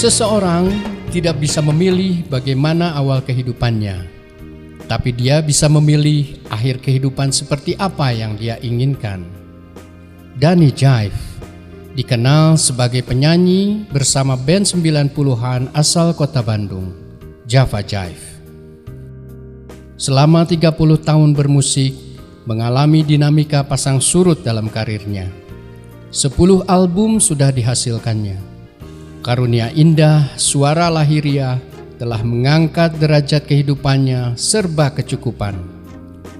Seseorang tidak bisa memilih bagaimana awal kehidupannya, tapi dia bisa memilih akhir kehidupan seperti apa yang dia inginkan. Danny Jive dikenal sebagai penyanyi bersama band 90-an asal kota Bandung, Java Jive. Selama 30 tahun bermusik, mengalami dinamika pasang surut dalam karirnya. 10 album sudah dihasilkannya. Karunia indah suara lahiriah telah mengangkat derajat kehidupannya serba kecukupan.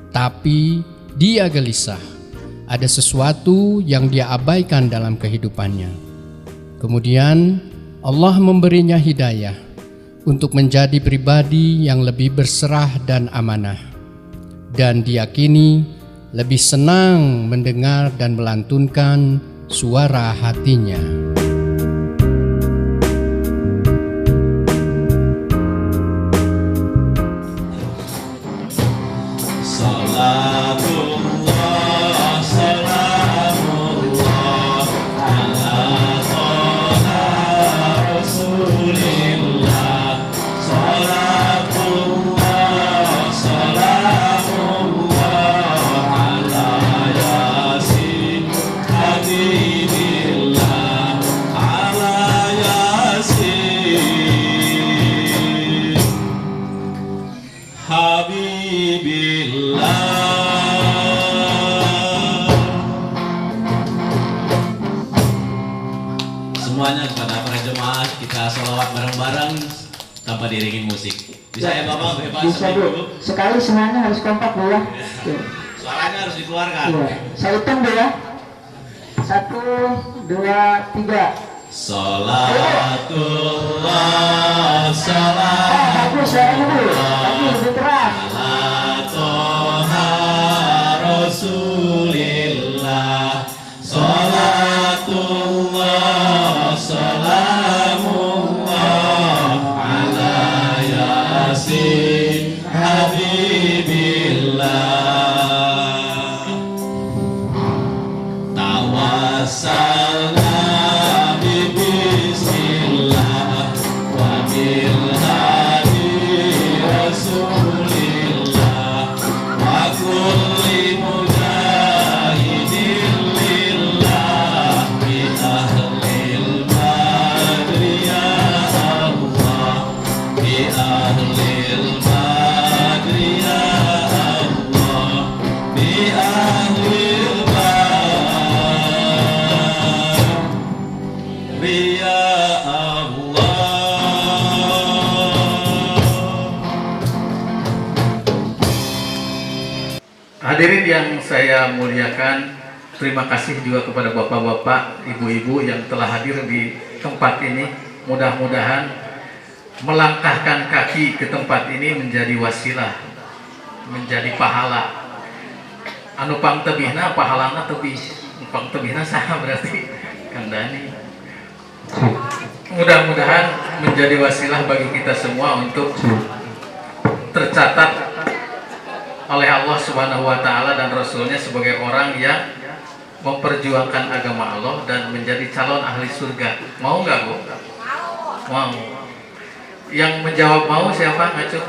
Tapi dia gelisah, ada sesuatu yang dia abaikan dalam kehidupannya. Kemudian Allah memberinya hidayah untuk menjadi pribadi yang lebih berserah dan amanah. Dan dia kini lebih senang mendengar dan melantunkan suara hatinya. Semuanya kepada para jemaah kita sholawat bareng-bareng tanpa diiringin musik. Bisa ya Bapak? Bebas. Bisa Bu. Sekali semuanya harus kompak Bu ya. Suaranya harus dikeluarkan. Iya. Saya hitung Bu ya. 1, 2, 3. Sholatullah salam. Bagus suaranya Bu. Tapi lebih keras. Ala toha Rasulillah. Sholatullah salamullah ala yasin habibillah. Tawassalna bismillah wa bil hadi rasulillah wa kulli mujahidin lillah bi ahlil badri ya Allah, bi ahlil badri ya Allah, bi ahlil badri ya Allah. Hadirin yang saya muliakan, terima kasih juga kepada bapak-bapak, ibu-ibu yang telah hadir di tempat ini. Mudah-mudahan melangkahkan kaki ke tempat ini menjadi wasilah, menjadi pahala. Anu pangtebihna pahalana tebih, pangtebihna saha berarti Kang Dani. Mudah-mudahan menjadi wasilah bagi kita semua untuk tercatat oleh Allah Subhanahu wa Ta'ala dan Rasulnya sebagai orang yang memperjuangkan agama Allah dan menjadi calon ahli surga. Mau nggak Bu? Mau. Yang menjawab mau siapa? Ngacu.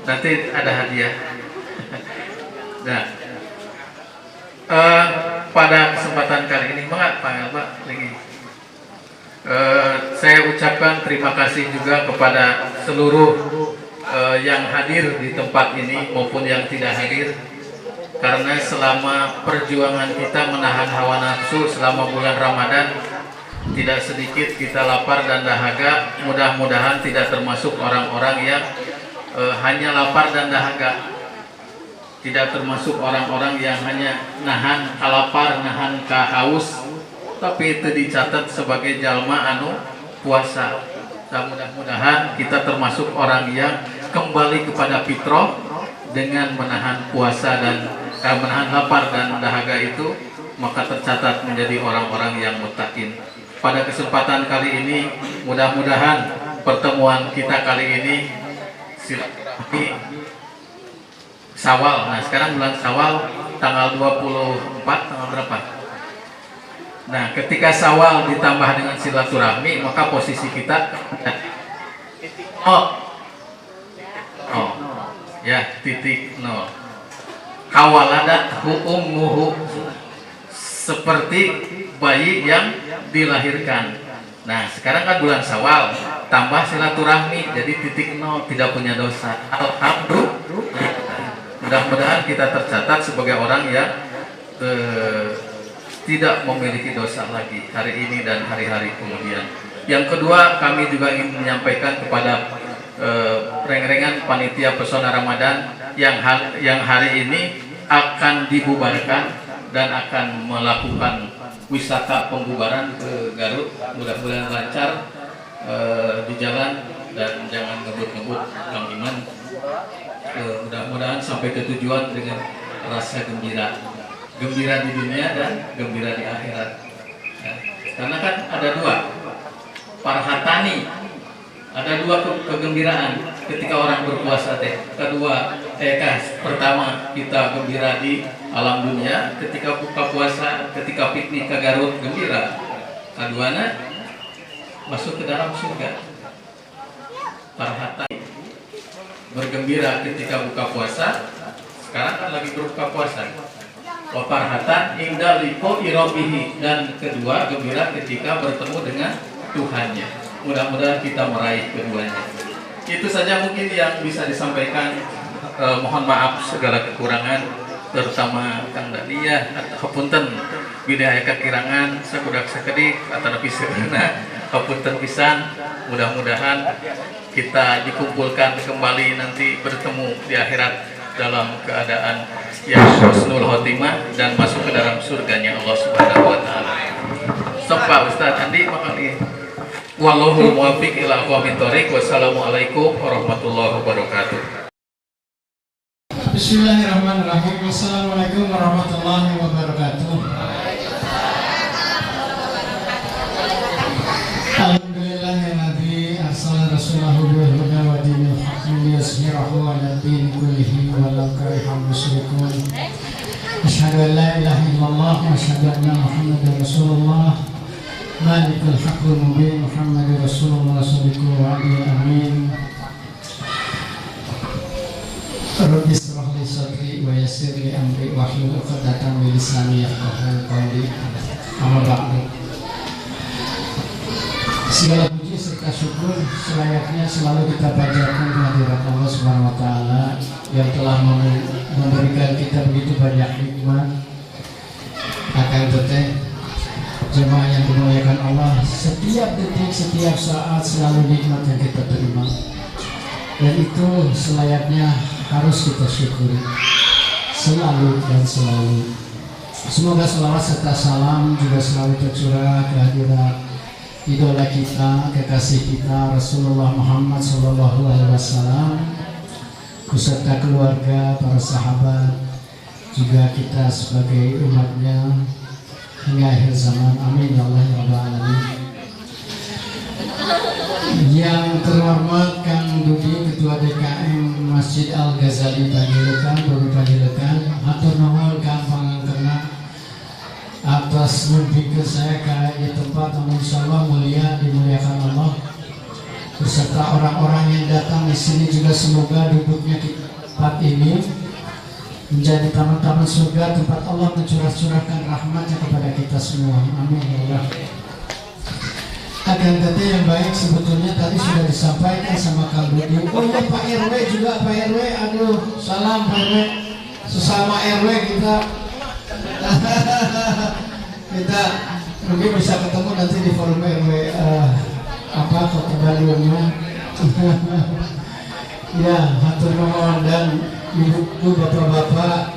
Nanti ada hadiah. Nah, pada kesempatan kali ini, Pak lagi. Saya ucapkan terima kasih juga kepada seluruh yang hadir di tempat ini maupun yang tidak hadir, karena selama perjuangan kita menahan hawa nafsu selama bulan Ramadan, tidak sedikit kita lapar dan dahaga. Mudah-mudahan tidak termasuk orang-orang yang hanya lapar dan dahaga, tidak termasuk orang-orang yang hanya nahan kalapar, nahan kahaus, tapi itu dicatat sebagai jalma anu puasa. Dan mudah-mudahan kita termasuk orang yang kembali kepada fitrah dengan menahan puasa dan menahan lapar dan dahaga itu, maka tercatat menjadi orang-orang yang muttaqin. Pada kesempatan kali ini, mudah-mudahan pertemuan kita kali ini silaturahmi Syawal. Nah, sekarang bulan Syawal tanggal 24, tanggal berapa? Nah, ketika Syawal ditambah dengan silaturahmi, maka posisi kita oh, ya titik nol. Kawaladat ummuhu, seperti bayi yang dilahirkan. Nah, sekarang kan bulan Syawal, tambah silaturahmi, jadi titik nol, tidak punya dosa. Alhamdulillah. Mudah-mudahan kita tercatat sebagai orang yang tidak memiliki dosa lagi hari ini dan hari-hari kemudian. Yang kedua, kami juga ingin menyampaikan kepada reng-rengan panitia pesona Ramadan yang hari ini akan dibubarkan dan akan melakukan wisata pembubaran ke Garut. Mudah-mudahan lancar di jalan dan jangan ngebut-ngebut, Kang Iman. Mudah-mudahan sampai ke tujuan dengan rasa gembira di dunia dan gembira di akhirat. Ya. Karena kan ada dua parhatani, ada dua kegembiraan ketika orang berpuasa pertama kita gembira di alam dunia ketika buka puasa, ketika piknik ke Garut gembira. Keduanya masuk ke dalam surga. Parhatani bergembira ketika buka puasa, sekarang kan lagi berbuka puasa. Waparhatan inda liko irobihi, dan kedua gembira ketika bertemu dengan Tuhannya. Mudah-mudahan kita meraih keduanya. Itu saja mungkin yang bisa disampaikan. Mohon maaf segala kekurangan, terutama Kang Dalia atau punten bidaya kekirangan sakudak sakedik atau nabi sebenarnya punten pisan. Mudah-mudahan kita dikumpulkan kembali nanti bertemu di akhirat dalam keadaan yang husnul khotimah dan masuk ke dalam surganya Allah Subhanahu wa taala. Pak Ustaz Andi makasih. Wallahul muwaffiq ila aqwamit thoriq. Wassalamualaikum warahmatullahi wabarakatuh. Bismillahirrahmanirrahim. Wassalamualaikum warahmatullahi wabarakatuh. Alhamdulillahilladzi arsala rasulahu bil huda wa dinil haqqi liyuzhirahu 'ala din kullihi walau karihal musyrikun. Asyhadu an la ilaha illallah wa asyhadu anna Muhammadar Rasulullah. Malikul haqqil mubin Muhammadur Rasulullah sallallahu alaihi amin. Rabbi shrah li sadri wa yassir li amri wahlul 'uqdatam min lisani yafqahu qawli. Amma ba'du. Segala puji serta syukur selayaknya selalu kita panjatkan kehadirat Allah Subhanahu wa taala yang telah memberikan kita begitu banyak nikmat. Akan teteh jemaah yang dimuliakan Allah, setiap detik, setiap saat selalu nikmat yang kita terima. Dan itu selayaknya harus kita syukuri selalu dan selalu. Semoga selawat serta salam juga selalu tercurah kehadirat idola kita, kekasih kita Rasulullah Muhammad SAW, beserta keluarga, para sahabat, juga kita sebagai umatnya hingga akhir zaman. Amin ya Allah ya Rabbal Alamin. Yang terhormat Kang Dudi, Ketua DKM Masjid Al Ghazali Panjilekan, Baru Panjilekan, hatur nuhun Kang Pangangkena atas mimpi saya ke tempat yang insyaallah mulia, dimuliakan Allah, beserta orang-orang yang datang di sini juga semoga duduknya di tempat ini menjadi taman-taman surga, tempat Allah mencurah-curahkan rahmatnya kepada kita semua. Amin ya Allah. Akan kata yang baik sebetulnya tadi sudah disampaikan sama Kang Budi. Oh ya Pak RW juga, Pak RW, aduh salam Pak RW, sesama RW kita kita mungkin bisa ketemu nanti di forum RW Kota Bandungnya. Ya, hatur nuhun dan ibu bapak-bapak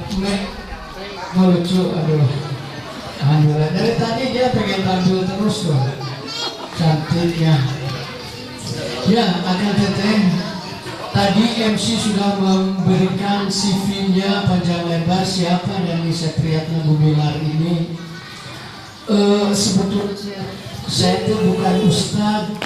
lucu, aduh alhamdulillah dari tadi dia pengen tampil terus tuh cantiknya. Ya, akan teteh tadi MC sudah memberikan CV-nya panjang lebar siapa dan Nisa Priyatna Gumilar ini. Sebetulnya saya itu bukan ustadz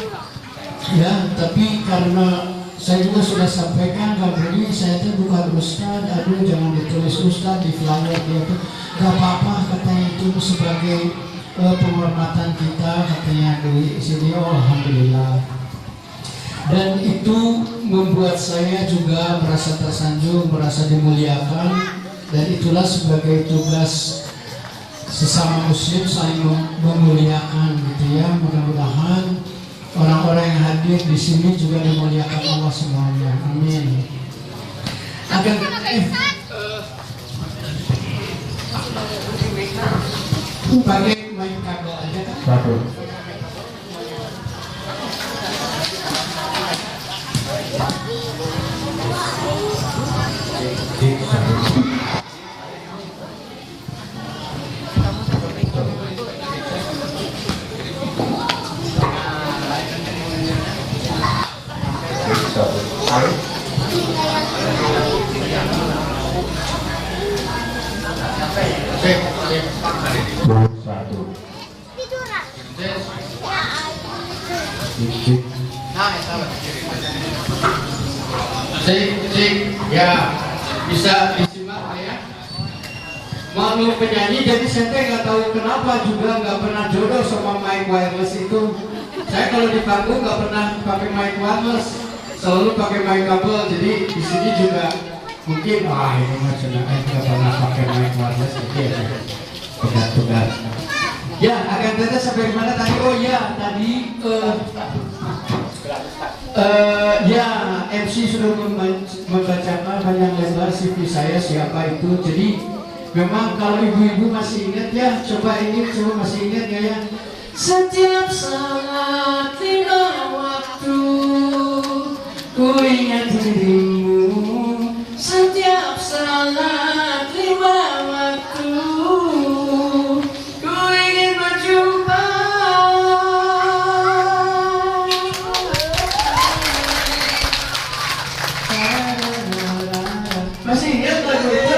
ya, tapi karena saya juga sudah sampaikan Budi, saya itu bukan ustadz. Aduh jangan ditulis ustadz di flyer dia tuh, gak apa-apa katanya itu sebagai penghormatan kita katanya di sini. Oh, alhamdulillah. Dan itu membuat saya juga merasa tersanjung, merasa dimuliakan, dan itulah sebagai tugas sesama muslim saling memuliakan gitu ya. Mudah-mudahan orang-orang yang hadir di sini juga dimuliakan Allah semuanya. Amin. Akan pakai mic kabel aja kan? Satu. Cek, ya bisa disimak ya. Maklum penyanyi, jadi saya nggak tahu kenapa juga nggak pernah jodoh sama mic wireless itu. Saya kalau di panggung nggak pernah pakai mic wireless, selalu pakai mic kabel. Jadi di sini juga mungkin ini mah nggak pernah pakai mic wireless gitu ya. Tugas. Ya, akan tanya sampai mana tadi? Oh ya, tadi ya MC sudah membacakan panjang lebar CV saya siapa itu. Jadi memang kalau ibu-ibu masih ingat ya, coba masih ingat ya. Setiap saat lima waktu ku ingat dirimu. Setiap saat lima waktu ku ingin berjumpa. Masih ingat lagu itu?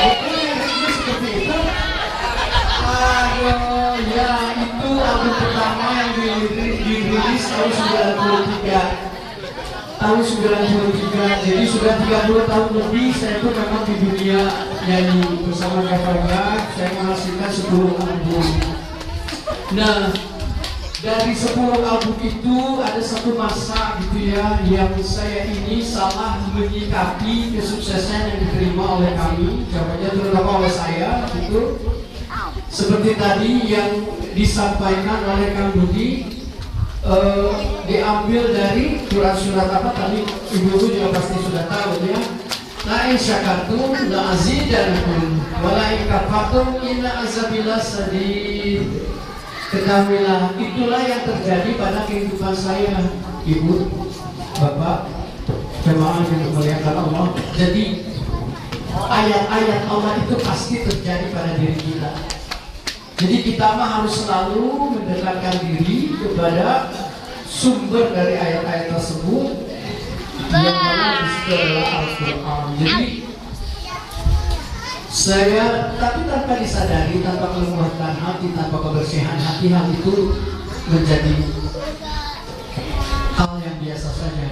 Itu seperti itu. Aduh, ya itu album pertama yang dirilis tahun 93. Tahun 93, jadi sudah 30 tahun lebih saya itu memang di dunia nyanyi bersama Kavaga. Saya menghasilkan 10 album. Nah, dari 10 album itu ada satu masa gitu ya, yang saya ini salah menyikapi kesuksesan yang diterima oleh kami, jawabannya terutama oleh saya gitu. Seperti tadi yang disampaikan oleh Kang Budi, diambil dari surat apa tadi, ibu-ibu juga pasti sudah tahu ya. La in syakartum la azidanakum wa la in kafartum inna azabillah sadid. Ketahuilah, itulah yang terjadi pada kehidupan saya, ibu, bapak, jemaah yang dimuliakan Allah. Jadi ayat-ayat Allah itu pasti terjadi pada diri kita. Jadi kita mah harus selalu mendekatkan diri kepada sumber dari ayat-ayat tersebut, yang mana disitu adalah Al-Quran. Jadi saya, tapi tanpa disadari, tanpa kelembutan hati, tanpa kebersihan hati, hal itu menjadi hal yang biasa saja.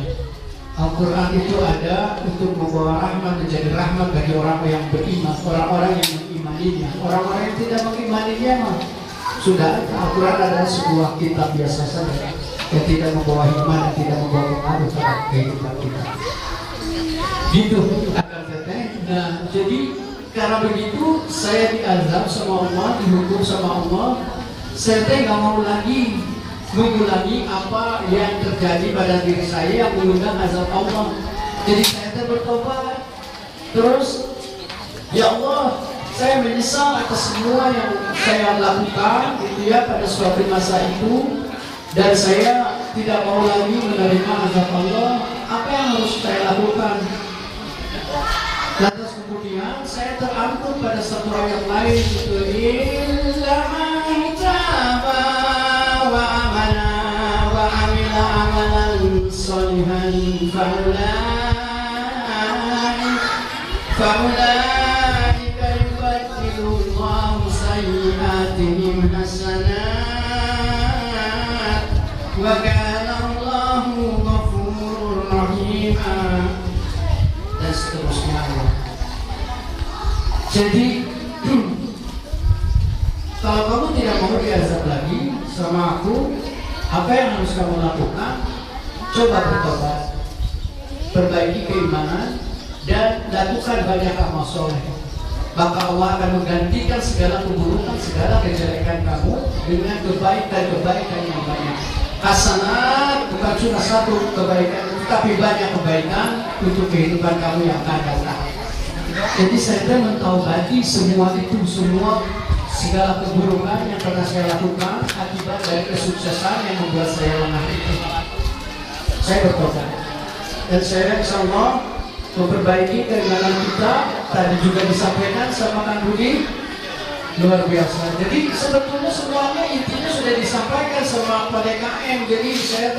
Al-Quran itu ada untuk membawa rahmat, menjadi rahmat bagi orang yang beriman, orang-orang yang mengimaninya. Orang-orang yang tidak mengimaninya mah sudah, Al-Quran adalah sebuah kitab biasa saja yang tidak membawa hikmah dan tidak membawa pengaruh terhadap kehidupan kita. Gitu akan teteh. Nah, jadi karena begitu saya diazab sama Allah, dihukum sama Allah. Saya nggak mau lagi mengulangi apa yang terjadi pada diri saya yang mengundang azab Allah. Jadi saya bertobat. Terus, ya Allah, saya menyesal atas semua yang saya lakukan gitu ya pada suatu masa itu, dan saya tidak mau lagi menerima azab Allah. Apa yang harus saya lakukan? Lantas kemudian saya terangkum pada satu ayat lain itu, illa man taba wa amana wa amila amalan sholihan faulaika yubaddilu Allahu sayyi'atihim hasanat wa kana Allahu ghafurur rahim. Dan seterusnya. Jadi Kalau kamu tidak mau diazab lagi sama aku, apa yang harus kamu lakukan? Coba bertobat, perbaiki keimanan, dan lakukan banyak amal soleh. Maka Allah akan menggantikan segala keburukan, segala kejelekan kamu dengan kebaikan-kebaikan yang banyak. Hasanat bukan cuma satu kebaikan, tetapi banyak kebaikan untuk kehidupan kamu yang akan datang. Jadi saya mentaubati semua itu, semua segala keburukan yang pernah saya lakukan akibat dari kesuksesan yang membuat saya lengah itu. Saya bertobat dan saya insya Allah memperbaiki keimanan kita. Tadi juga disampaikan sama Kang Budi, luar biasa. Jadi sebetulnya semuanya intinya sudah disampaikan sama Pak DKM. Jadi saya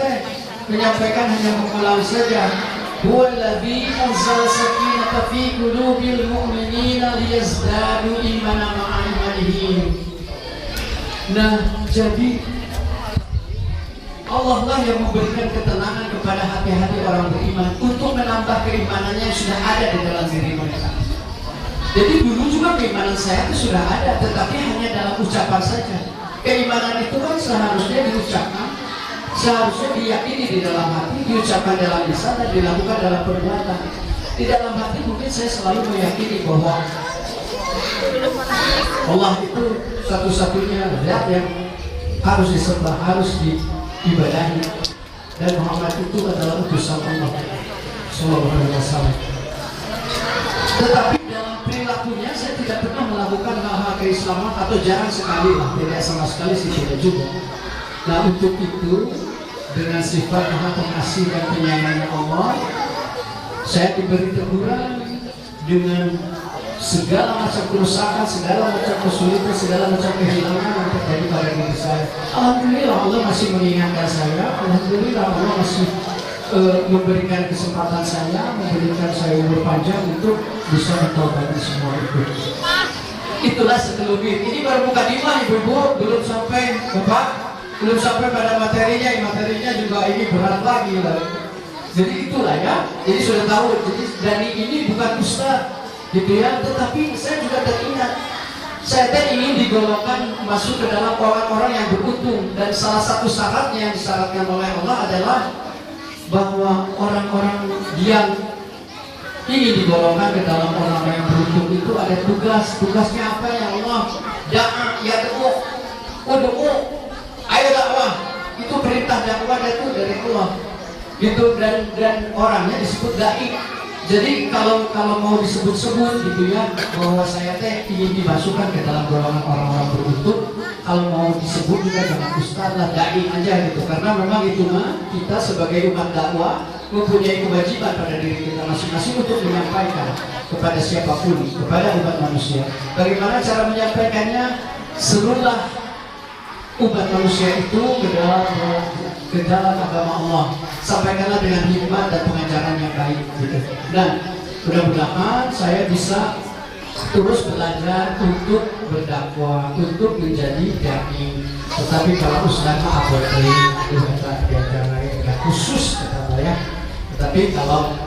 menyampaikan hanya mengulang saja. Huwallazi anzala sakinata fi qulubil mu'minina liyazdadu imanan ma'a imanihim. Nah, jadi Allah lah yang memberikan ketenangan kepada hati-hati orang beriman untuk menambah keimanannya yang sudah ada di dalam diri mereka. Jadi dulu juga keimanan saya itu sudah ada, tetapi hanya dalam ucapan saja. Keimanan itu kan seharusnya diucapkan, seharusnya diyakini di dalam hati, diucapkan dalam lisan, dan dilakukan dalam perbuatan. Di dalam hati mungkin saya selalu meyakini bahwa Allah itu satu-satunya zat yang harus disembah, harus diibadahi, dan Muhammad itu adalah utusan Allah Sallallahu Alaihi Wasallam. Tetapi dalam perilakunya saya tidak pernah melakukan hal-hal keislaman, atau jarang sekali lah, tidak sama sekali sih, tidak juga. Nah, untuk itu dengan sifat Maha Pengasih dan penyayangnya Allah, saya diberi teguran dengan segala macam kerusakan, segala macam kesulitan, segala macam kehilangan yang terjadi pada diri saya. Alhamdulillah Allah masih mengingatkan saya. Alhamdulillah Allah masih memberikan kesempatan saya, memberikan saya umur panjang untuk bisa bertobat semua itu. Itulah sekelumit. Ini baru mukadimah ibu-ibu, belum sampai Bapak, belum sampai pada materinya. Materinya juga ini berat lagi lah. Jadi itulah ya. Jadi sudah tahu. Jadi dari ini bukan ustaz, gitu ya. Tetapi saya juga teringat, saya ingin digolongkan masuk ke dalam orang-orang yang beruntung. Dan salah satu syaratnya yang disyaratkan oleh Allah adalah bahwa orang-orang yang ingin digolongkan ke dalam orang-orang yang beruntung itu ada tugas. Tugasnya apa ya Allah? Da'a yad'u ud'u, ayo dakwah. Itu perintah dakwah itu dari Allah. Gitu, dan orangnya disebut dai. Jadi kalau mau disebut-sebut gitu ya, bahwa saya ingin dimasukkan ke dalam golongan orang-orang beruntung, kalau mau disebut juga jangan ustaz lah, dai aja gitu. Karena memang itu mah kita sebagai umat dakwah mempunyai kewajiban pada diri kita masing-masing untuk menyampaikan kepada siapapun, kepada umat manusia. Bagaimana cara menyampaikannya? Serulah umat manusia itu ke dalam agama Allah. Sampaikanlah dengan hikmat dan pengajaran yang baik gitu. Dan mudah-mudahan saya bisa terus belajar untuk berdakwah, untuk menjadi dai. Tetapi kalau ustaz maaf diajar khusus kata saya. Tetapi kalau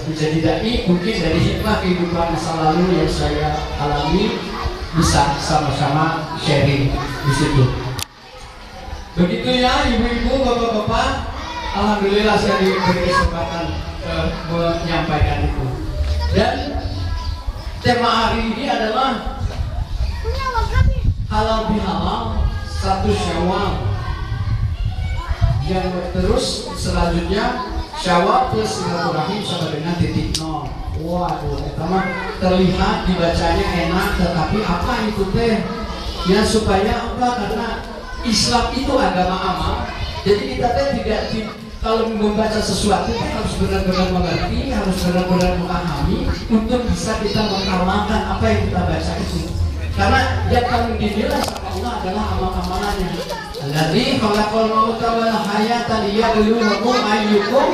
menjadi dai, mungkin dari hikmah kehidupan masa lalu yang saya alami bisa sama-sama sharing di situ. Begitu ya ibu-ibu, bapak-bapak. Alhamdulillah saya diberi kesempatan menyampaikan itu. Dan tema hari ini adalah halal bihalal 1 Syawal. Yang terus selanjutnya Syawal plus silaturahim sama dengan titik nol. Waduh, pertama terlihat dibacanya enak, tetapi apa itu teh? Ya supaya apa? Karena Islam itu agama amal. Jadi kita teh kalau membaca sesuatu harus benar-benar mengerti, harus benar-benar memahami untuk bisa kita mengamalkan apa yang kita baca itu. Karena yang paling dinilai sama Allah adalah amal-amalannya. Alladzi khalaqal mauta wal hayata liyabluwakum ayyukum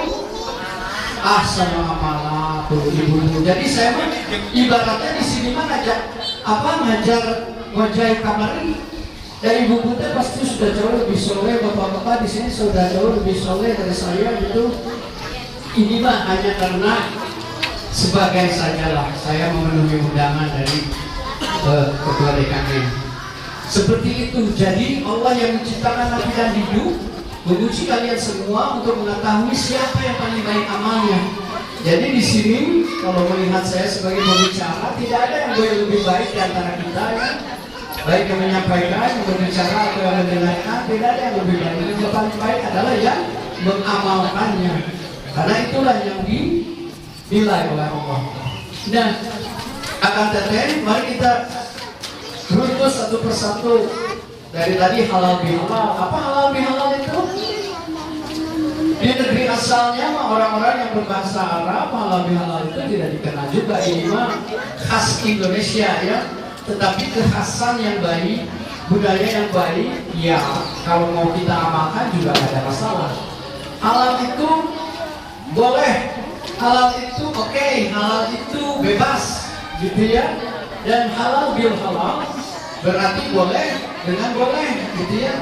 ahsanu amala. Ibu-ibu. Jadi saya ibaratnya di sini mah ngajar wajah kamari. Dan ibu kita pasti sudah jauh lebih soleh, bapak-bapak di sini sudah jauh lebih soleh dari saya gitu. Ini mah hanya karena sebagai sajalah saya memenuhi undangan dari ketua DKM. Seperti itu. Jadi Allah yang menciptakan mati dan hidup menguji kalian semua untuk mengetahui siapa yang paling baik amalnya. Jadi di sini kalau melihat saya sebagai pembicara, tidak ada yang boleh lebih baik di antara kita ya. Baik yang menyampaikan, yang berbicara atau yang mendengarkan, tidak ada yang lebih baik. Yang paling baik adalah yang mengamalkannya. Karena itulah yang dinilai oleh Allah. Nah, akan tetapi mari kita runtuh satu persatu. Dari tadi halal bihalal. Apa halal bihalal itu? Di negeri asalnya mah orang-orang yang berbahasa Arab, halal bihalal itu tidak dikenal juga. Ini mah khas Indonesia ya. Tetapi kekhasan yang baik, budaya yang baik, ya kalau mau kita amalkan juga tidak ada masalah. Halal itu boleh, halal itu oke, halal itu bebas, gitu ya. Dan halal bil halal berarti boleh dengan boleh, gitu ya.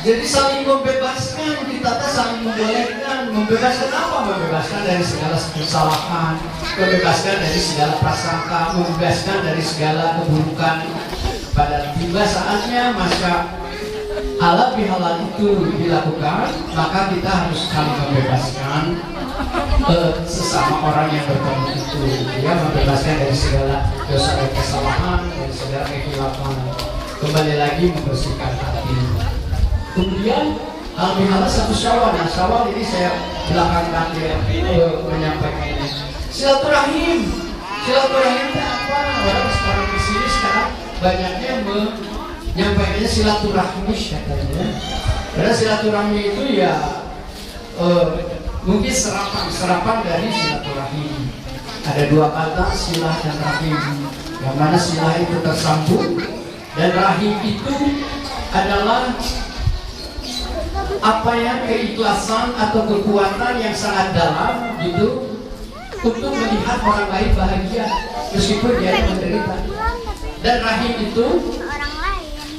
Jadi saling membebaskan, kita saling membolehkan. Membebaskan apa? Membebaskan dari segala kesalahan, membebaskan dari segala prasangka, membebaskan dari segala keburukan. Pada tiba saatnya maka halal bihalal itu dilakukan, maka kita harus saling membebaskan sesama orang yang bertemu itu, ya, membebaskan dari segala dosa dan kesalahan, dari segala kekhilafan. Kembali lagi membersihkan hati. Kemudian alhamdulillah satu Syawal. Nah, Syawal ini saya belakangkan dia menyampaikannya. Silaturahim. Silaturahim itu apa? Orang sekarang di sini sekarang banyaknya menyampaikannya silaturahmi katanya. Karena silaturahmi itu ya mungkin serapan dari silaturahim. Ada dua kata, silah dan rahim. Yang mana silah itu tersambung dan rahim itu adalah apa ya, keikhlasan atau kekuatan yang sangat dalam gitu untuk melihat orang lain bahagia meskipun dia menderita. Dan rahim itu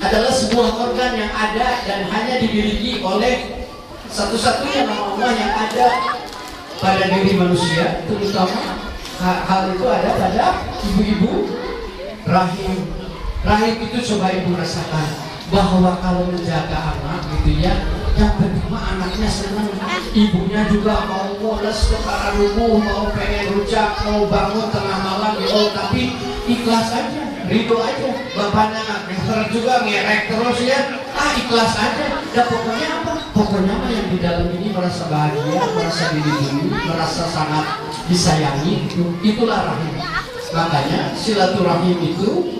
adalah sebuah organ yang ada dan hanya dimiliki oleh satu-satunya nama Allah yang ada pada diri manusia, terutama hal itu ada pada ibu-ibu. Rahim itu coba ibu rasakan bahwa kalau menjaga anak gitu ya, yang pertama anaknya senang, ibunya juga mau boles ke para rubuh, mau pengen rujak, mau bangun tengah malam gitu, tapi ikhlas aja, ridho aja. Bapaknya nggak juga ngerek terus ya, ikhlas aja. Dan pokoknya apa? Pokoknya mah yang di dalam ini merasa bahagia, merasa dilindungi, merasa sangat disayangi, itulah rahim. Makanya silaturahim itu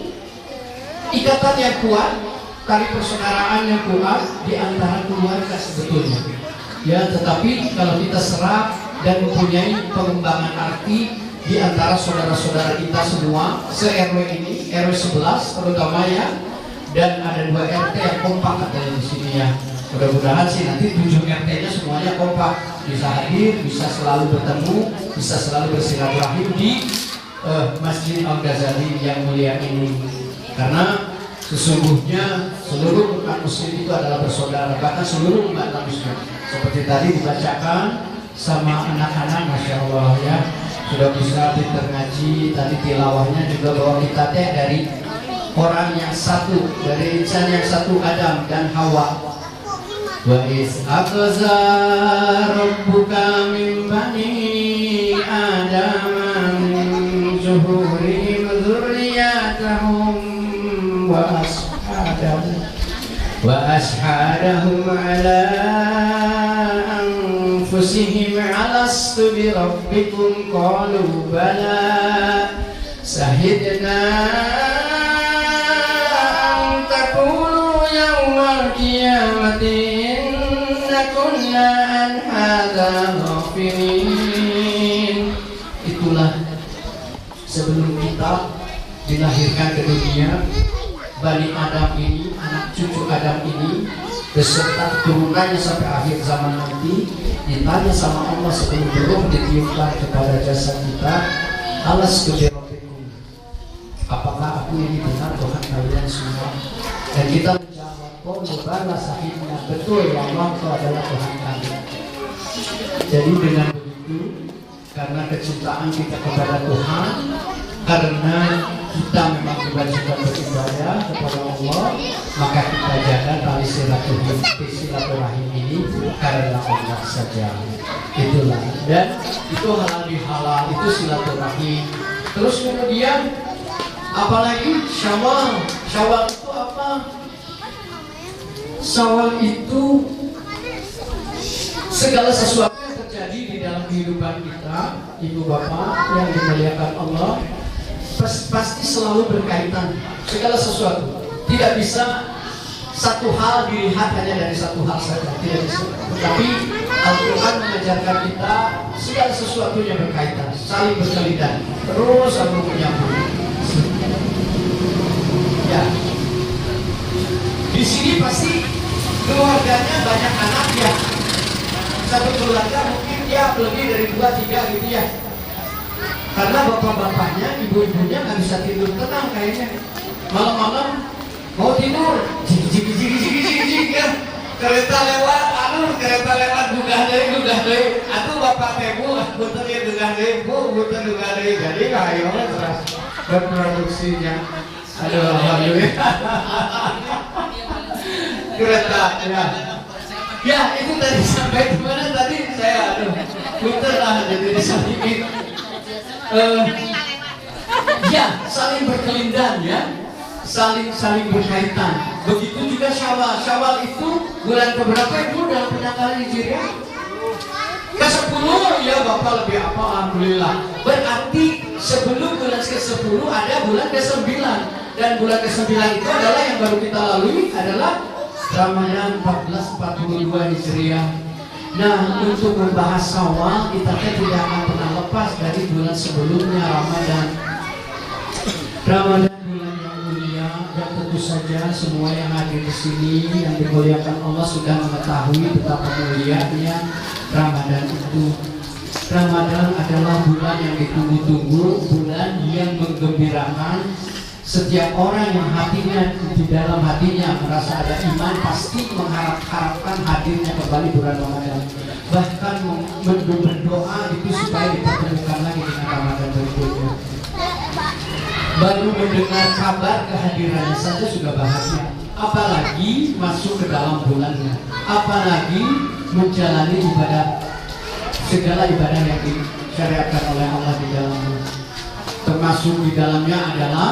ikatan yang kuat, tali persaudaraan yang kuat di antara keluarga sebetulnya. Ya, tetapi kalau kita serap dan mempunyai pengembangan arti di antara saudara-saudara kita semua se-RW ini, RW 11 terutama ya, dan ada 2 RT yang kompak katanya di sini ya. Mudah-mudahan sih nanti 7 RT-nya semuanya kompak, bisa hadir, bisa selalu bertemu, bisa selalu bersilaturahim di Masjid Al-Ghazali yang mulia ini. Karena sesungguhnya seluruh umat muslim itu adalah bersaudara, bahkan seluruh umat muslim. Seperti tadi dibacakan sama anak-anak, masya Allah ya, sudah bisa pintar ngaji. Tadi tilawahnya juga bahwa kita dari orang yang satu, dari insan yang satu, Adam dan Hawa. Wa is aqza rabbuka min bani Adam min zuhurihim dzurriyyatahum وأشهدهم على أنفسهم ألست بربكم قالوا بلى شهدنا أن تقولوا يوم القيامة إنا كنا عن هذا غافلين. Itulah sebelum kita dilahirkan ke dunia, Bani Adam ini, anak cucu Adam ini, beserta turunannya sampai akhir zaman nanti, ditanya sama Allah sebelum belum ditiupkan kepada jasad kita, alas kebiratikum, apakah aku ini benar Tuhan kalian semua? Dan kita menjawab, qala sahibna, betul ya Allah, itu adalah Tuhan kami. Jadi dengan begitu, karena kecintaan kita kepada Tuhan, karena kita memang diwajibkan beribadah kepada Allah, maka kita jaga tali silaturahim ini karena Allah saja. Itulah, dan itu halal itu silaturahim. Terus kemudian apalagi Syawal. Syawal itu apa? Syawal itu segala sesuatu yang terjadi di dalam kehidupan kita, ibu bapak yang dimuliakan Allah, pasti selalu berkaitan. Segala sesuatu tidak bisa satu hal dilihat hanya dari satu hal saja, tidak bisa. Tetapi Al-Quran mengajarkan kita segala sesuatunya berkaitan, saling berkaitan, terus sambung menyambung. Ya, di sini pasti keluarganya banyak anak ya. Satu keluarga mungkin ya lebih dari 2-3 gitu ya. Karena bapak-bapaknya, ibu-ibunya nggak bisa tidur tenang kayaknya. Malam-malam mau tidur, jig ya. Kereta lewat, gugah deh. Atuh bapak tebu, butuh ya gugah deh, jadi kayaknya terus berproduksinya. Aduh, alhamdulillah. Kereta, ya. Ya, itu tadi sampai di mana tadi saya putar lah jadi disampingin. Ya, saling berkelindan ya. Saling berkaitan. Begitu juga Syawal. Syawal itu bulan keberapa itu dalam penanggalan Hijriah? Ke-10 ya Bapak lebih apa? Alhamdulillah. Berarti sebelum bulan ke-10 ada bulan ke-9, dan bulan ke-9 itu adalah yang baru kita lalui adalah Ramadan 1442 Hijriah. Nah, untuk membahas Syawal kita tidak akan pernah lepas dari bulan sebelumnya Ramadan. Ramadan bulan yang mulia, dan tentu saja semua yang hadir di sini yang dimuliakan Allah sudah mengetahui betapa mulianya Ramadan itu. Ramadan adalah bulan yang ditunggu-tunggu, bulan yang menggembirakan. Setiap orang yang hatinya di dalam hatinya merasa ada iman pasti mengharapkan hadirnya kembali bulan Ramadan. Bahkan berdoa itu supaya dipertemukan lagi dengan Ramadan berikutnya. Baru mendengar kabar kehadirannya saja sudah bahagia, apalagi masuk ke dalam bulannya, apalagi menjalani ibadah, segala ibadah yang disyariatkan oleh Allah di dalamnya. Termasuk di dalamnya adalah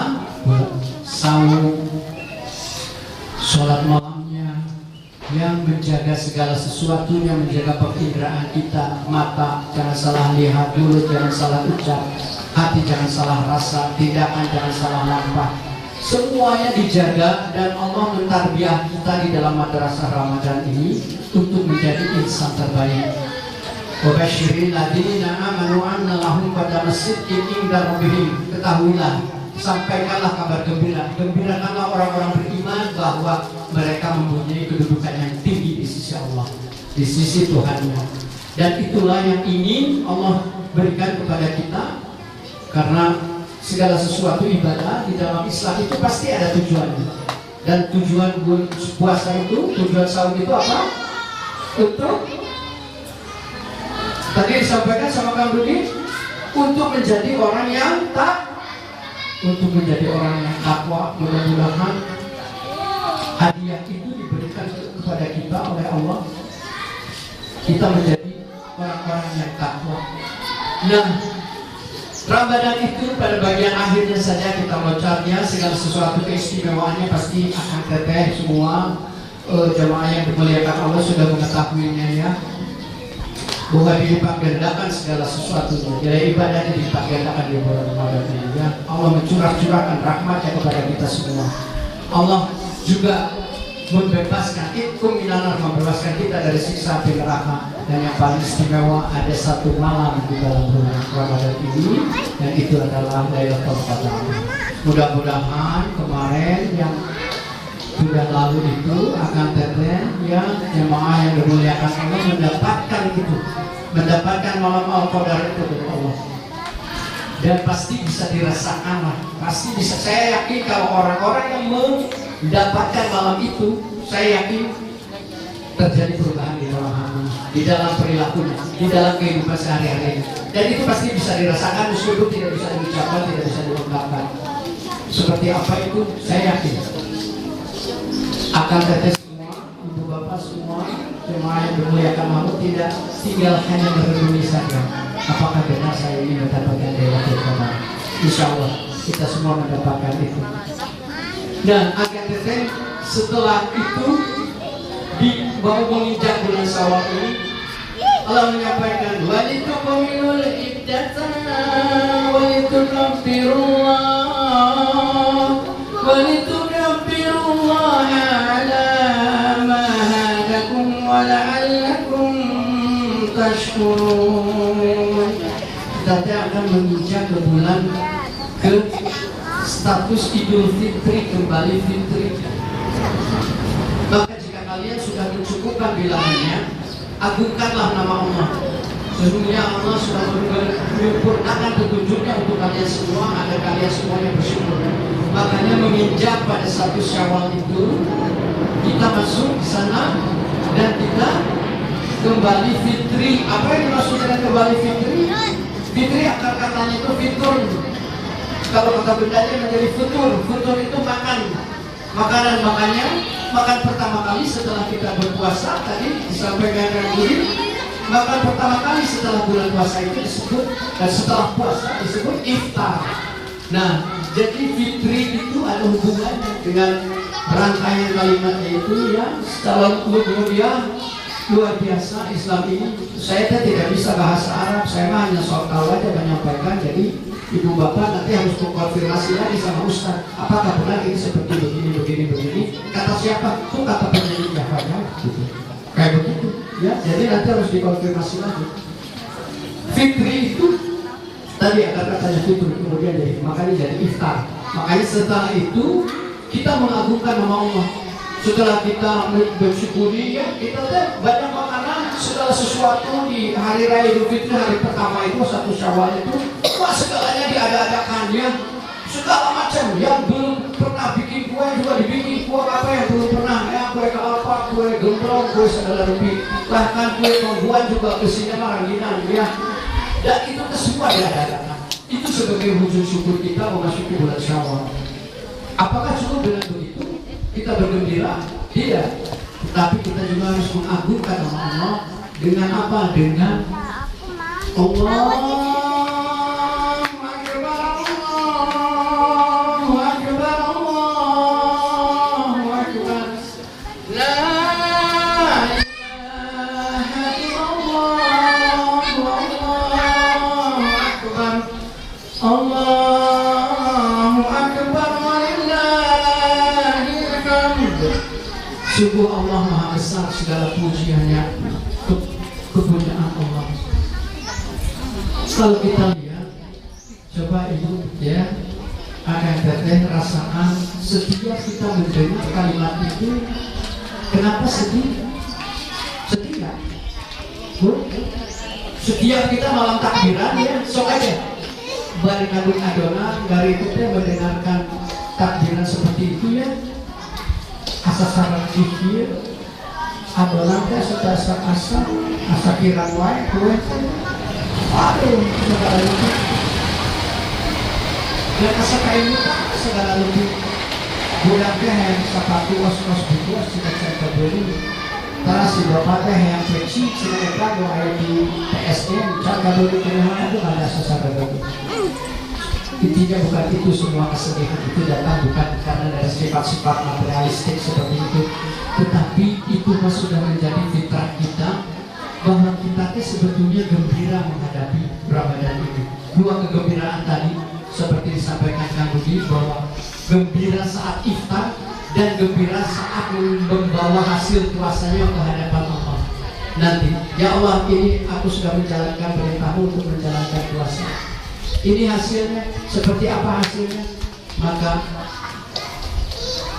saum, sholat malamnya, yang menjaga segala sesuatunya, menjaga penginderaan kita, mata jangan salah lihat, mulut jangan salah ucap, hati jangan salah rasa, tindakan jangan salah langkah. Semuanya dijaga, dan Allah mentarbiah kita di dalam madrasah Ramadan ini untuk menjadi insan terbaik. Wabashirin ladina amanu anna lahum qadama sidqin inda rabbihim. Ketahuilah, sampaikanlah kabar gembira, gembirakanlah orang-orang beriman bahwa mereka mempunyai kedudukan yang tinggi di sisi Allah, di sisi Tuhannya. Dan itulah yang ingin Allah berikan kepada kita, karena segala sesuatu ibadah di dalam Islam itu pasti ada tujuannya. Dan tujuan puasa itu, tujuan saum itu apa? Untuk tadi disampaikan sama Kang Rudi, untuk menjadi orang yang untuk menjadi orang yang takwa. Mudah-mudahan hadiah itu diberikan kepada kita oleh Allah, kita menjadi orang-orang yang takwa. Nah, Ramadan itu pada bagian akhirnya saja kita meloncarnya, segala sesuatu keistimewaannya pasti akan teteh semua. Jemaah yang dimuliakan Allah sudah mengetahuinya ya, bahwa dilipat gandakan segala sesuatunya. Jadi ibadahnya dilipat gandakan di bulan Ramadan ini ya. Allah mencurahkan rahmatnya kepada kita semua. Allah juga membebaskan membebaskan kita dari siksa api neraka. Dan yang paling istimewa, ada satu malam di dalam bulan Ramadan ini, dan itu adalah Lailatul Qadar. Mudah-mudahan kemarin yang sudah lalu itu akan teteh ya, jemaah yang dimuliakan Allah mendapatkan itu, mendapatkan malam Al-Qadar itu dari Allah, dan pasti bisa dirasakan lah, pasti bisa. Saya yakin kalau orang-orang yang mendapatkan malam itu, saya yakin terjadi perubahan di dalam hati, di dalam perilakunya, di dalam kehidupan sehari-hari, dan itu pasti bisa dirasakan meskipun tidak bisa diucapkan, tidak bisa diungkapkan. Seperti apa itu saya yakin akan teteh semua, ibu bapak semua, jemaah yang dimuliakan Allah tidak tinggal hanya merenungi saja. Apakah benar saya ini mendapatkan Lailatul Qadar? Insya Allah kita semua mendapatkan itu. Dan akan teteh setelah itu baru menginjak bulan Syawal ini, Allah menyampaikan walitukmilul iddata walitukabbirullaha ala ma hadakum wa la'allakum tashkurun. Kita akan menginjak ke bulan ke status Idul Fitri, kembali Fitri. Maka jika kalian sudah mencukupkan bilangannya, agungkanlah nama Allah. Sesungguhnya Allah sudah menyempurnakan petunjuknya untuk kalian semua agar kalian semuanya bersyukur. Makanya menginjak pada 1 Syawal itu kita masuk di sana dan kita kembali fitri. Apa yang dimaksud dengan kembali fitri? Fitri akar katanya itu fitur. Kalau kata bendanya menjadi futur. Futur itu makan. Makanan makannya makan pertama kali setelah kita berpuasa, tadi disampaikan dulu. Makan pertama kali setelah bulan puasa itu disebut, dan setelah puasa disebut iftar. Nah, jadi fitri itu ada hubungannya dengan rangkaian kalimatnya itu ya. Secara kemudian luar biasa Islam ini. Saya tidak bisa bahasa Arab, saya hanya soal tahu aja menyampaikan. Jadi ibu bapak nanti harus mengkonfirmasi lagi sama Ustaz, apakah benar ini seperti begini. Kata siapa? Itu kata penyanyi Jakarta gitu. Kayak begitu ya, jadi nanti harus dikonfirmasi lagi. Fitri itu tadi kata-katanya fitri, kemudian makanya jadi iftar. Makanya setelah itu kita mengagungkan nama Allah. Setelah kita bersyukuri ya, kita banyak makanan, segala sesuatu di hari raya Idul Fitri, hari pertama itu 1 Syawal itu, wah segalanya diada-adakannya, segala macam. Yang belum pernah bikin kue juga dibikin, kue apa yang belum pernah ya, kue kelapa, kue gembrong, kue segala lebih, bahkan kue pembuat juga kesininya rangginan ya. Dan itu semua diada-adakan. Itu sebagai wujud syukur kita memasuki bulan Syawal. Apakah cukup dengan begitu kita bergembira? Tidak. Tapi kita juga harus mengagungkan nama Allah dengan apa? Dengan Allah. Sungguh Allah Maha Besar, segala pujiannya kepunyaan Allah. Kalau kita lihat, coba ibu ya, akan teteh rasakan setiap kita mendengar kalimat itu, kenapa sedih? Sedih nggak? Setiap kita malam takbiran ya, sok aja. Bari kadung adonan, dari itu teh mendengarkan takbiran seperti itu ya. Asa-saran zikir, adonan teh sedasa asa kirang wae kue teh. Aduh, segala lebih. Dan asa kain muka segala lebih. Budak teh yang sepatu os-os buku tidak saya beli. Karena si bapak teh yang peci cina eta go aya di PSN, cara beli ke mana tuh ada asa-saran lagi. Intinya bukan itu, semua kesedihan itu datang bukan karena dari sifat-sifat materialistik seperti itu, tetapi itu sudah menjadi fitrah kita bahwa kita sebetulnya gembira menghadapi Ramadan ini. Dua kegembiraan tadi seperti disampaikan Kang Budi, bahwa gembira saat iftar dan gembira saat membawa hasil puasanya ke hadapan Allah. Nanti, ya Allah, ini aku sudah menjalankan perintahmu untuk menjalankan puasa. Ini hasilnya, seperti apa hasilnya? Maka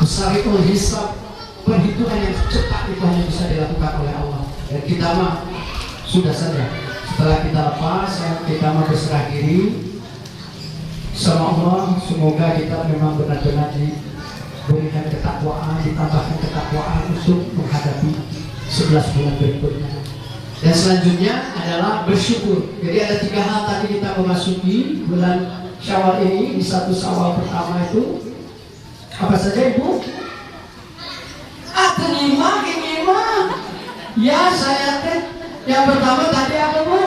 Usariul hisab, perhitungan yang cepat itu hanya bisa dilakukan oleh Allah. Dan kita mah sudah saja, setelah kita lepas, kita mah berserah diri sama Allah. Semoga kita memang benar-benar diberikan ketakwaan, ditambahkan ketakwaan untuk menghadapi 11 bulan berikutnya. Dan selanjutnya adalah bersyukur. Jadi ada 3 hal tadi kita memasuki bulan Syawal ini, di 1 Syawal pertama itu apa saja Ibu? Terima ini mah. Ya saya teh yang pertama tadi apa Bu?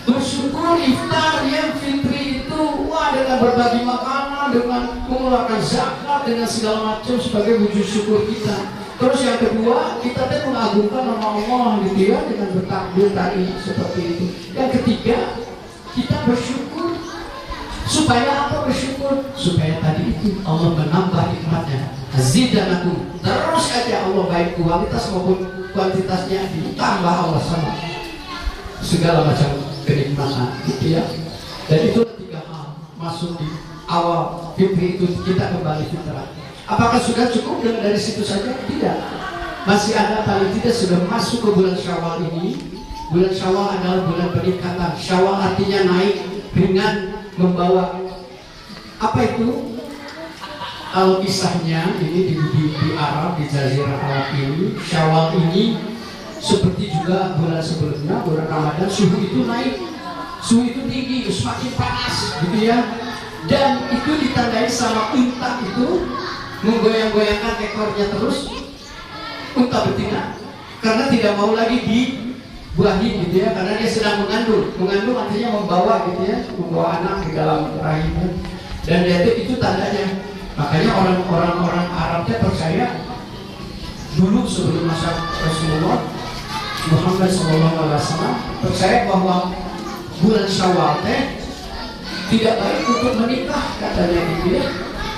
Bersyukur iftar yang fitri itu, wah, dengan berbagi makanan, dengan mengeluarkan zakat, dengan segala macam sebagai wujud syukur kita. Terus yang kedua, kita teh mengagungkan nama Allah gitu ya, dengan bertakbir tadi seperti itu. Yang ketiga, kita bersyukur. Supaya apa bersyukur? Supaya tadi itu Allah menambah nikmatnya. Zidanakum. Terus aja Allah baik kualitas maupun kuantitasnya ditambah Allah sama segala macam kenikmatan gitu ya. Dan itu 3 hal masuk di awal fitri itu, kita kembali fitrah. Apakah sudah cukup dari situ saja? Tidak. Masih ada, paling tidak sudah masuk ke bulan Syawal ini. Bulan Syawal adalah bulan peningkatan. Syawal artinya naik, ringan, membawa. Apa itu? Al-kisahnya ini di Arab, di Jazirah Arab ini, Syawal ini seperti juga bulan sebelumnya, bulan Ramadan, suhu itu naik, suhu itu tinggi, semakin panas gitu ya. Dan itu ditandai sama unta itu menggoyang-goyangkan ekornya terus, unta betina, karena tidak mau lagi dibuahi gitu ya, karena dia sedang mengandung. Mengandung artinya membawa gitu ya, membawa anak di dalam rahimnya. Dan dia itu tandanya. Makanya orang-orang Arabnya percaya dulu sebelum masa Rasulullah Muhammad SAW percaya bahwa bulan Syawal tidak baik untuk menikah, katanya gitu ya.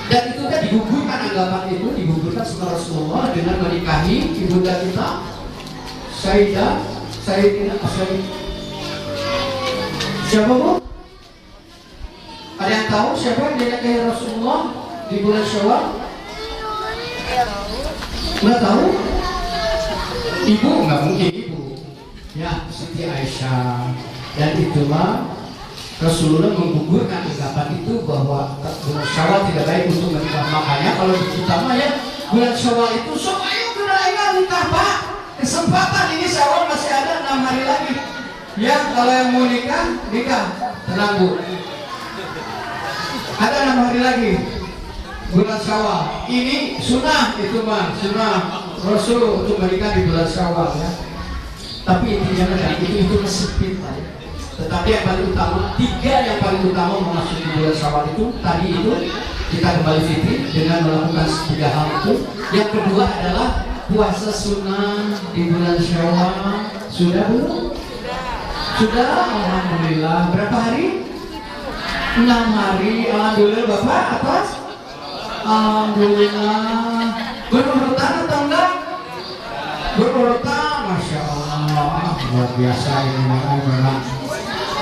Dan itu kan digugurkan, anggapan itu digugurkan sama Rasulullah dengan menikahi ibunda kita Sayyidah siapa Bu? Ada yang tahu siapa yang dinikahi Rasulullah di bulan Syawal? Nggak tahu? Ibu? Nggak mungkin ibu. Ya, Siti Aisyah. Dan itulah Rasulullah menggugurkan anggapan itu bahwa bulan Syawal tidak baik untuk menikah. Makanya kalau kita mah ya, bulan Syawal itu sok ayo kita nikah Pak. Kesempatan ini Syawal masih ada 6 hari lagi. Ya, kalau yang mau nikah, tenang Bu. Ada 6 hari lagi. Bulan Syawal ini sunnah, itu mah sunnah Rasul untuk menikah di bulan Syawal ya. Tapi intinya kan itu sempit ya. Tetapi yang paling utama, 3 yang paling utama memasuki bulan Syawal itu tadi itu kita kembali fitri dengan melakukan 3 hal itu. Yang kedua adalah puasa sunnah di bulan Syawal. Sudah belum? Sudah, alhamdulillah. Berapa hari? 6 hari. Alhamdulillah Bapak atas. Alhamdulillah. Berurutan atau enggak? Berurutan, Masya Allah. Luar biasa ini memang.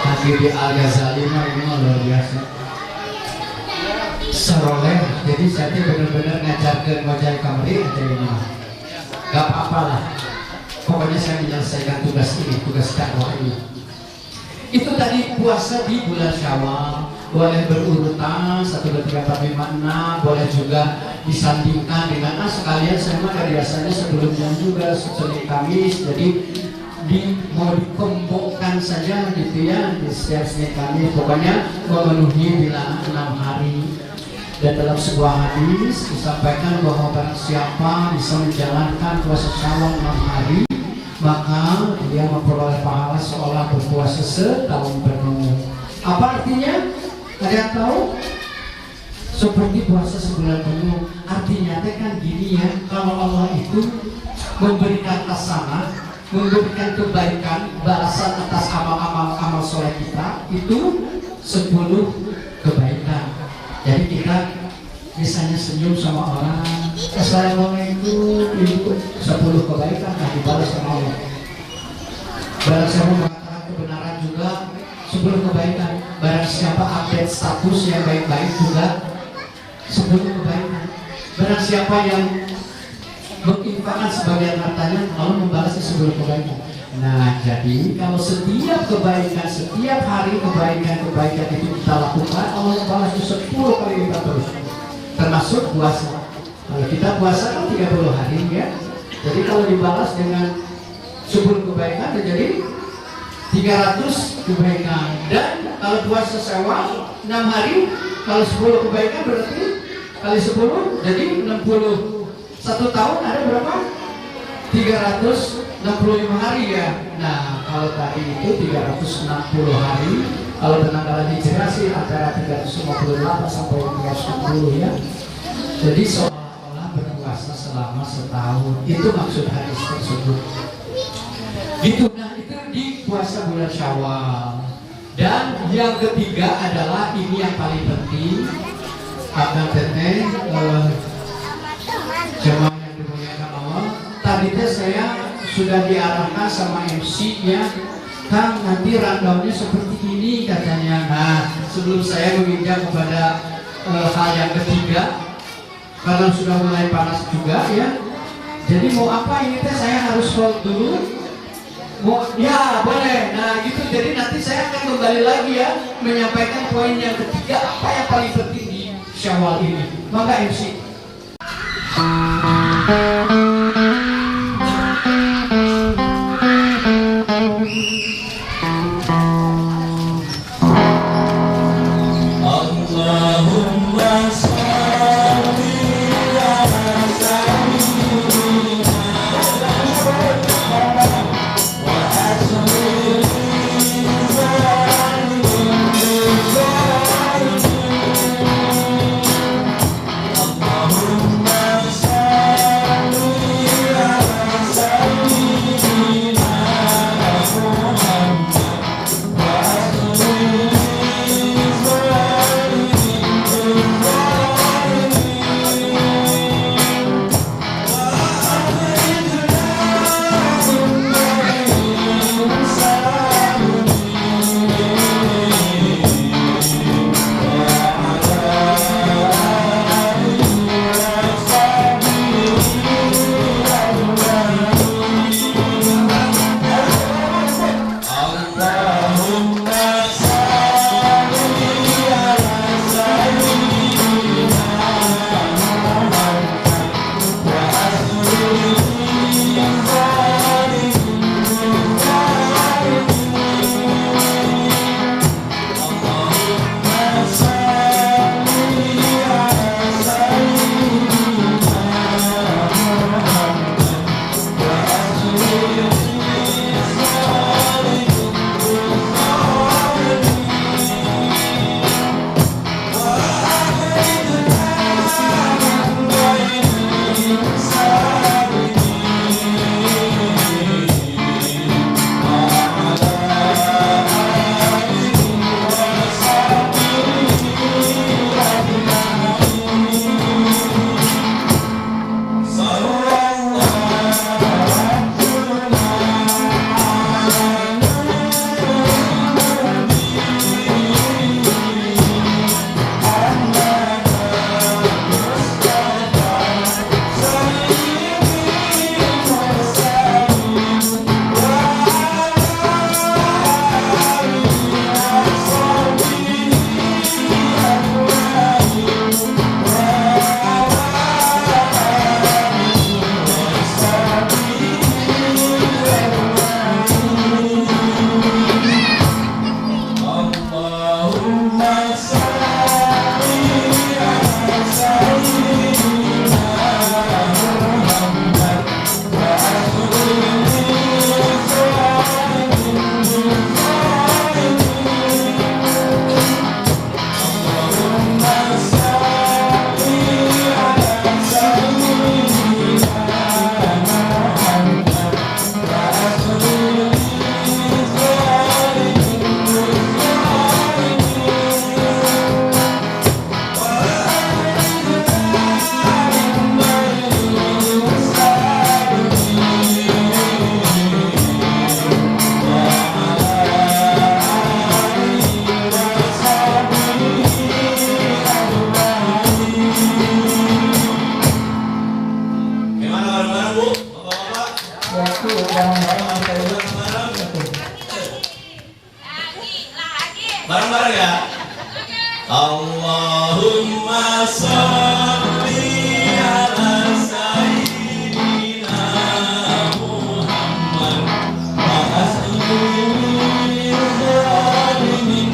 Habib Al-Ghazali ini luar biasa. Seroleh, jadi saya benar-benar ngajarkan wajah kamri aja ini. Gak apa-apa lah. Pokoknya saya menyelesaikan tugas ini, tugas dakwah ini. Itu tadi puasa di bulan Syawal. Boleh berurutan 1, 2, 3, 4, 5, 6. Boleh juga disandingkan dengan sekalian saya mah biasanya sebelumnya juga Senin Kamis. Jadi mau dikombokkan saja gitu ya di setiap Senin Kamis. Pokoknya memenuhi bilangan 6 hari. Dan dalam sebuah hadis disampaikan bahwa barang siapa bisa menjalankan puasa Syawal 6 hari, maka dia memperoleh pahala seolah berpuasa setahun penuh. Apa artinya? Ada yang tahu? Seperti puasa sebulan penuh. Artinya kan gini ya, kalau Allah itu memberikan hasanah, memberikan kebaikan, balasan atas amal soleh kita itu 10 kebaikan. Jadi kita misalnya senyum sama orang, assalamualaikum, itu 10 kebaikan yang dibalas sama Allah. Barang siapa mengatakan kebenaran juga 10 kebaikan. Barang siapa update status yang baik-baik juga 10 kebaikan. Barang siapa yang menginfakkan sebagian hartanya, Allah membalasnya 10 kebaikan. Nah, jadi kalau setiap kebaikan, setiap hari kebaikan itu kita lakukan, Allah membalasnya 10 kali lipat terus. Termasuk puasa. Kalau kita puasa kan 30 hari ya. Jadi kalau dibalas dengan 10 kebaikan jadi 300 kebaikan. Dan Kalau puasa Syawal 6 hari, kalau 10 kebaikan berarti kali 10 jadi 60. 1 tahun ada berapa? 365 hari ya. Nah, kalau tadi itu 360 hari. Kalau penanggalan hijriah sih antara 358 sampai 310 ya. Jadi seolah-olah berpuasa selama setahun. Itu maksud hadis tersebut. Gitu. Nah, itu di puasa bulan Syawal. Dan yang ketiga adalah ini yang paling penting. Abang teteh jemaah yang dimuliakan Allah. Tadi saya sudah diarahkan sama MC-nya, Kang, nanti rundown-nya seperti ini katanya. Nah, sebelum saya menginjak kepada hal yang ketiga, karena sudah mulai panas juga ya. Jadi mau apa ini teh, saya harus hold dulu. Mau, ya boleh. Nah gitu. Jadi nanti saya akan kembali lagi ya menyampaikan poin yang ketiga, apa yang paling penting di Syawal ini. Maka MC. Bareng-bareng ya. Allahumma sholli ala sayyidina Muhammad wa asli zalimin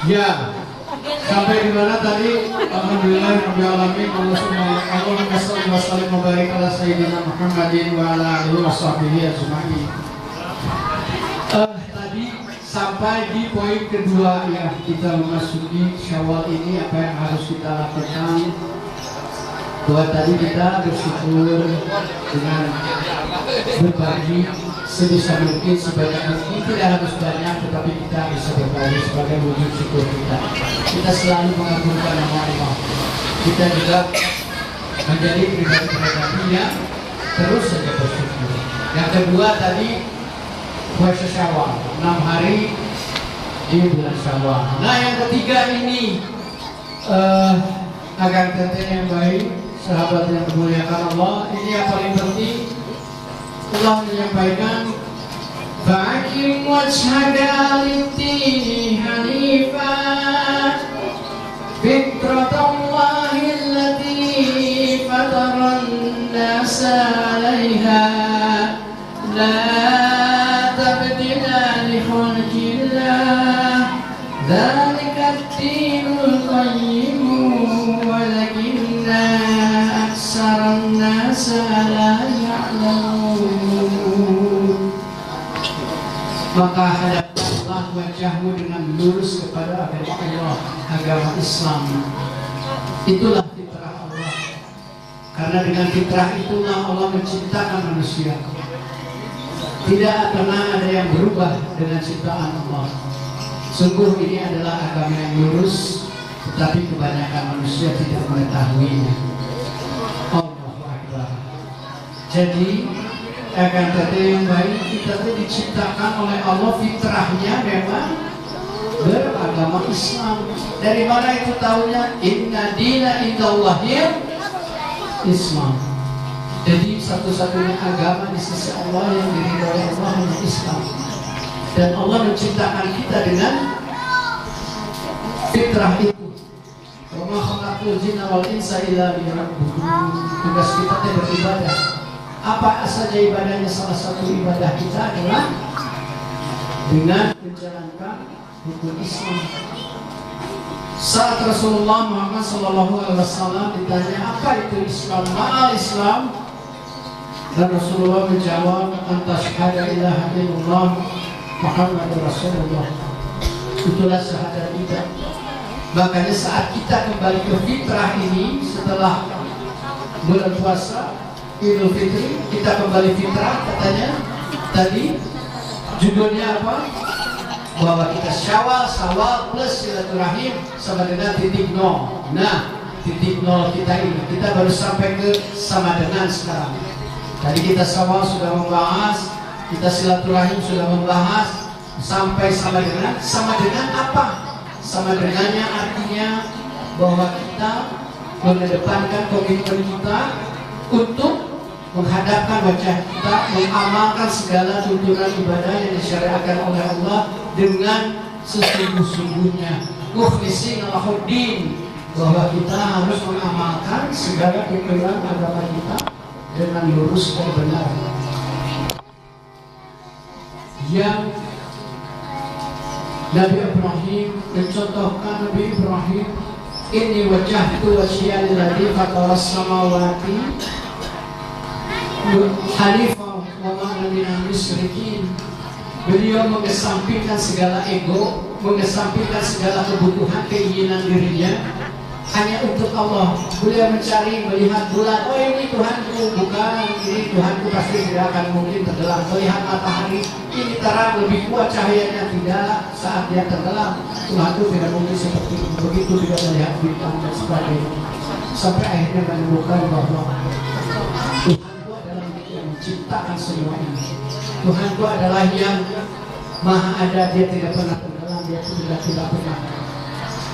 Ya, sampai di mana tadi? Alhamdulillah Rabbil Alamin. Allahumma shalli wa sallim wa barik ala sayyidina Muhammadin wa ala alihi washabbihi ajma'in. Tadi sampai di poin kedua ya, kita memasuki Syawal ini apa yang harus kita lakukan. Bahwa tadi kita bersyukur dengan berbagi sebisa mungkin, sebanyak mungkin, tidak harus banyak, tetapi kita bisa berbagi sebagai wujud syukur kita. Kita selalu mengagungkan nama Allah. Kita juga menjadi pribadi-pribadi yang terus saja bersyukur. Yang kedua tadi puasa Syawal, 6 hari di bulan Syawal. Nah yang ketiga ini agar konten yang baik, sahabat yang dimuliakan Allah, ini yang paling penting. Allah menyampaikan Fa'akim wajhaka lid-dini hanifan fitratallahi allati fataran nasa 'alaiha la tabdila li khalqillah dzalika ad-dinul qayyim walakinna aksaran nasa la ya'lamun. Maka hadapkanlah wajahmu dengan lurus kepada agama Allah, agama Islam. Itulah fitrah Allah. Karena dengan fitrah itulah Allah menciptakan manusia. Tidak pernah ada yang berubah dengan ciptaan Allah. Sungguh ini adalah agama yang lurus, tetapi kebanyakan manusia tidak mengetahuinya. Allahu Akbar. Jadi akan tadi yang baik, kita itu diciptakan oleh Allah, fitrahnya memang beragama Islam. Dari mana itu tahunya? Inna dina indallahil Islam. Jadi satu-satunya agama di sisi Allah yang diridhoi oleh Allah hanya Islam. Dan Allah menciptakan kita dengan fitrah itu. Wa ma khalaqtul jinna wal insa illa liya'budun. Tugas kita itu beribadah. Apa saja ibadahnya? Salah satu ibadah kita adalah dengan menjalankan hukum Islam. Saat Rasulullah Muhammad SAW ditanya apa itu Islam, ma'al Islam, dan Rasulullah menjawab antashhada ilaha illallah Muhammadur Rasulullah. Itulah syahadat kita. Makanya saat kita kembali ke fitrah ini setelah bulan puasa Idul Fitri, kita kembali fitrah, katanya tadi judulnya apa? Bahwa kita Syawal plus silaturahim sama dengan titik nol. Nah, titik nol kita ini, kita baru sampai ke sama dengan sekarang. Tadi kita Syawal sudah membahas, kita silaturahim sudah membahas, sampai sama dengan apa? Sama dengannya artinya bahwa kita mengedepankan komitmen kita untuk menghadapkan wajah kita, mengamalkan segala tuntunan ibadah yang disyariatkan oleh Allah dengan sesungguh-sungguhnya, mukhlisina lahuddin, bahwa kita harus mengamalkan segala tuntunan agama kita dengan lurus dan benar. Yang Nabi Ibrahim mencontohkan, Nabi Ibrahim ini wajahtu wajhiya lilladzi fataras samawati hanifan wa ma ana minal musyrikin. Beliau mengesampingkan segala ego, mengesampingkan segala kebutuhan, keinginan dirinya hanya untuk Allah. Beliau mencari, melihat bulan, oh ini Tuhanku, bukan, ini Tuhanku pasti tidak akan mungkin tenggelam. Melihat matahari, ini terang, lebih kuat cahayanya, tidak, saat dia tenggelam Tuhanku tidak mungkin seperti itu. Begitu juga melihat bintang dan sebagainya, sampai akhirnya menemukan bahwa Tuhanku adalah yang menciptakan semua ini. Tuhanku adalah yang maha ada, dia tidak pernah tenggelam, dia tidak pernah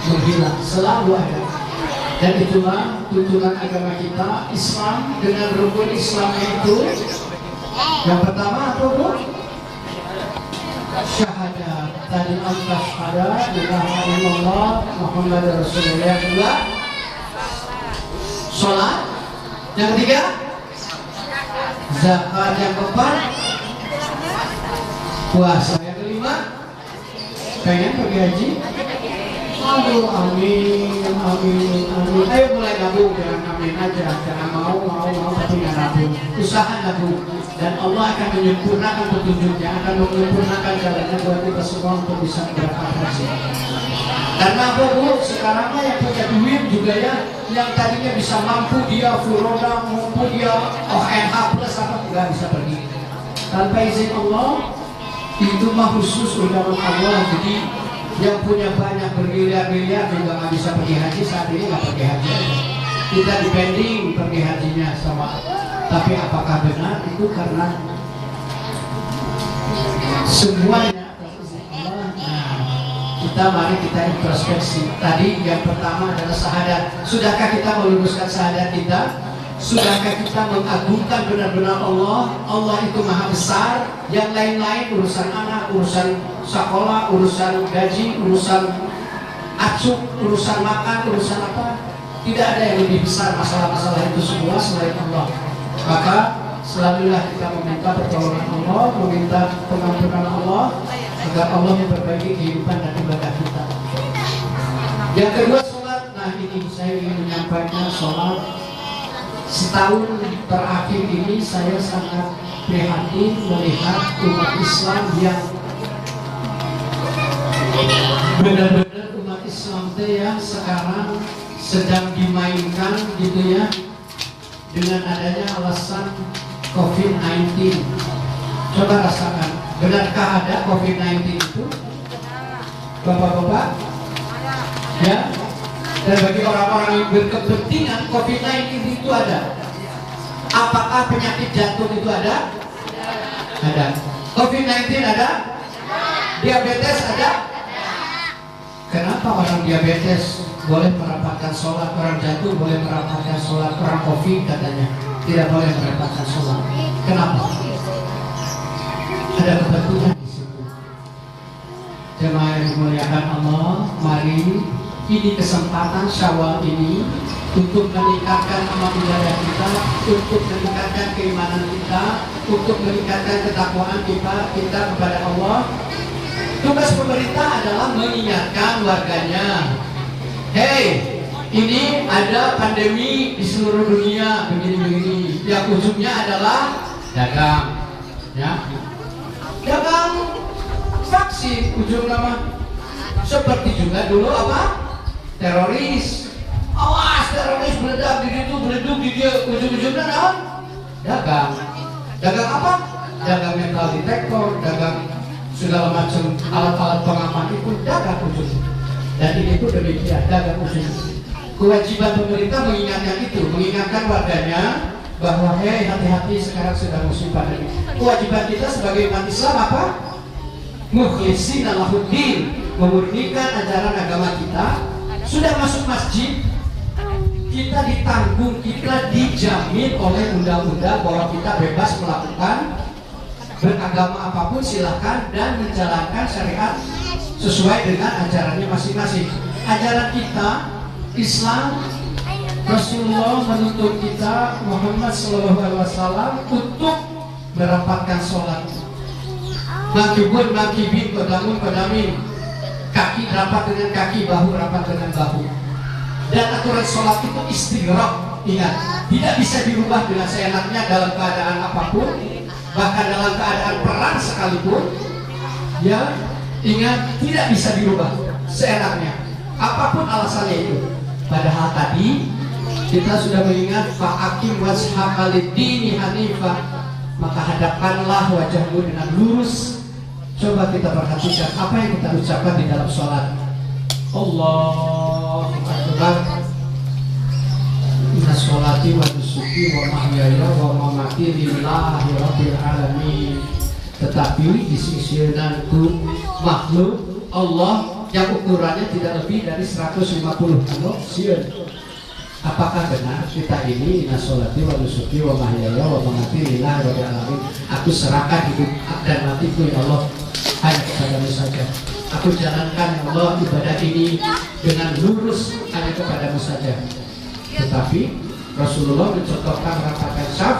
menghilang, selalu ada. Dan itulah tuntunan agama kita, Islam, dengan rukun Islamnya itu. Yang pertama apa Bu? Syahadat. Tadi antashhada ilaha illallah Muhammadur Rasulullah. Yang kedua sholat. Yang ketiga zakat. Yang keempat puasa. Yang kelima pengen pergi haji. Aduh, amin, amin, amin. Ayo mulai gabung, jangan amin aja, jangan mau tapi nggak nabung. Usaha nabung, dan Allah akan menyempurnakan petunjuknya, akan menyempurnakan jalannya buat kita semua untuk bisa berangkat haji. Karena apa Bu? Sekarang yang punya duit juga ya, yang tadinya bisa mampu dia full roda, mampu dia ONH plus apa nggak bisa pergi. Tanpa izin Allah, itu mah khusus undangan Allah. Jadi yang punya banyak bermiliar-miliar juga nggak bisa pergi haji, saat ini nggak pergi haji. Kita depending pergi hajinya sama. Tapi apakah benar itu karena semuanya Allah? Nah, kita mari kita introspeksi. Tadi yang pertama adalah syahadat. Sudahkah kita meluruskan syahadat kita? Sudahkah kita mengagungkan benar-benar Allah? Allah itu maha besar. Yang lain-lain urusan anak, urusan sekolah, urusan gaji, urusan acuk, urusan makan, urusan apa? Tidak ada yang lebih besar masalah-masalah itu semua selain Allah. Maka selalulah kita meminta pertolongan Allah, meminta pengampunan Allah agar Allah memperbaiki kehidupan dan ibadah kita. Yang kedua sholat. Nah ini saya ingin menyampaikan sholat. Setahun terakhir ini saya sangat prihatin melihat umat Islam yang benar-benar umat Islam yang sekarang sedang dimainkan gitu ya, dengan adanya alasan COVID-19. Coba rasakan, benarkah ada COVID-19 itu? Bapak-bapak? Ya? Dan bagi orang-orang yang berkepentingan, COVID-19 itu ada. Apakah penyakit jantung itu ada? Ada. COVID-19 ada? Diabetes ada? Kenapa orang diabetes boleh merapatkan sholat, orang jantung boleh merapatkan sholat, orang COVID katanya tidak boleh merapatkan sholat? Kenapa? Ada kepentingan di situ. Jemaah yang dimuliakan Allah, mari ini kesempatan Syawal ini untuk meningkatkan amal ibadah kita, untuk meningkatkan keimanan kita, untuk meningkatkan ketakwaan kita kepada Allah. Tugas pemerintah adalah mengingatkan warganya, hey, ini ada pandemi di seluruh dunia begini-begini. Yang ujungnya adalah dagang, ya, dagang vaksin ujung nama. Seperti juga dulu apa? Teroris. Awas, teroris meledak di situ, meleduk di dia, ujung-ujungnya naon? Dagang. Dagang apa? Dagang metal detektor, dagang segala macam alat-alat pengaman itu dagang ujung. Dan ini pun demikian, dagang ujung. Kewajiban pemerintah mengingatkan itu, mengingatkan warganya bahwa hei, hati-hati sekarang sedang musim pandemi. Kewajiban kita sebagai umat Islam apa? Mukhlishina lahuddin, memurnikan ajaran agama kita. Sudah masuk masjid, kita ditanggung, kita dijamin oleh undang-undang bahwa kita bebas melakukan beragama apapun silahkan dan menjalankan syariat sesuai dengan ajarannya masing-masing. Ajaran kita Islam, Rasulullah menuntut kita Muhammad SAW untuk merapatkan sholat. Makibun, makibin, kodamun, kodamin. Kaki rapat dengan kaki, bahu rapat dengan bahu. Dan aturan sholat itu istighraq. Ingat, tidak bisa dirubah dengan seenaknya dalam keadaan apapun, bahkan dalam keadaan perang sekalipun. Ya, ingat, tidak bisa dirubah seenaknya, apapun alasannya itu. Padahal tadi kita sudah mengingat fa'akim wajhaka lid-dini hanifah, maka hadapkanlah wajahmu dengan lurus. Coba kita perhatikan apa yang kita ucapkan di dalam sholat. Allahu Akbar. Inna sholati wa nusuki wa mahyaya wa mamati lillahi rabbil alamin. Tetapi di sisianku makhluk Allah yang ukurannya tidak lebih dari 150 kilo sieun. Apakah benar kita ini inna sholati wa nusuki wa mahyaya wa mamati lillahi rabbil alamin? Aku serahkan hidup dan matiku ya Allah hanya kepadamu saja. Aku jalankan ya Allah ibadah ini dengan lurus hanya kepadamu saja. Tetapi Rasulullah mencontohkan merapatkan syaf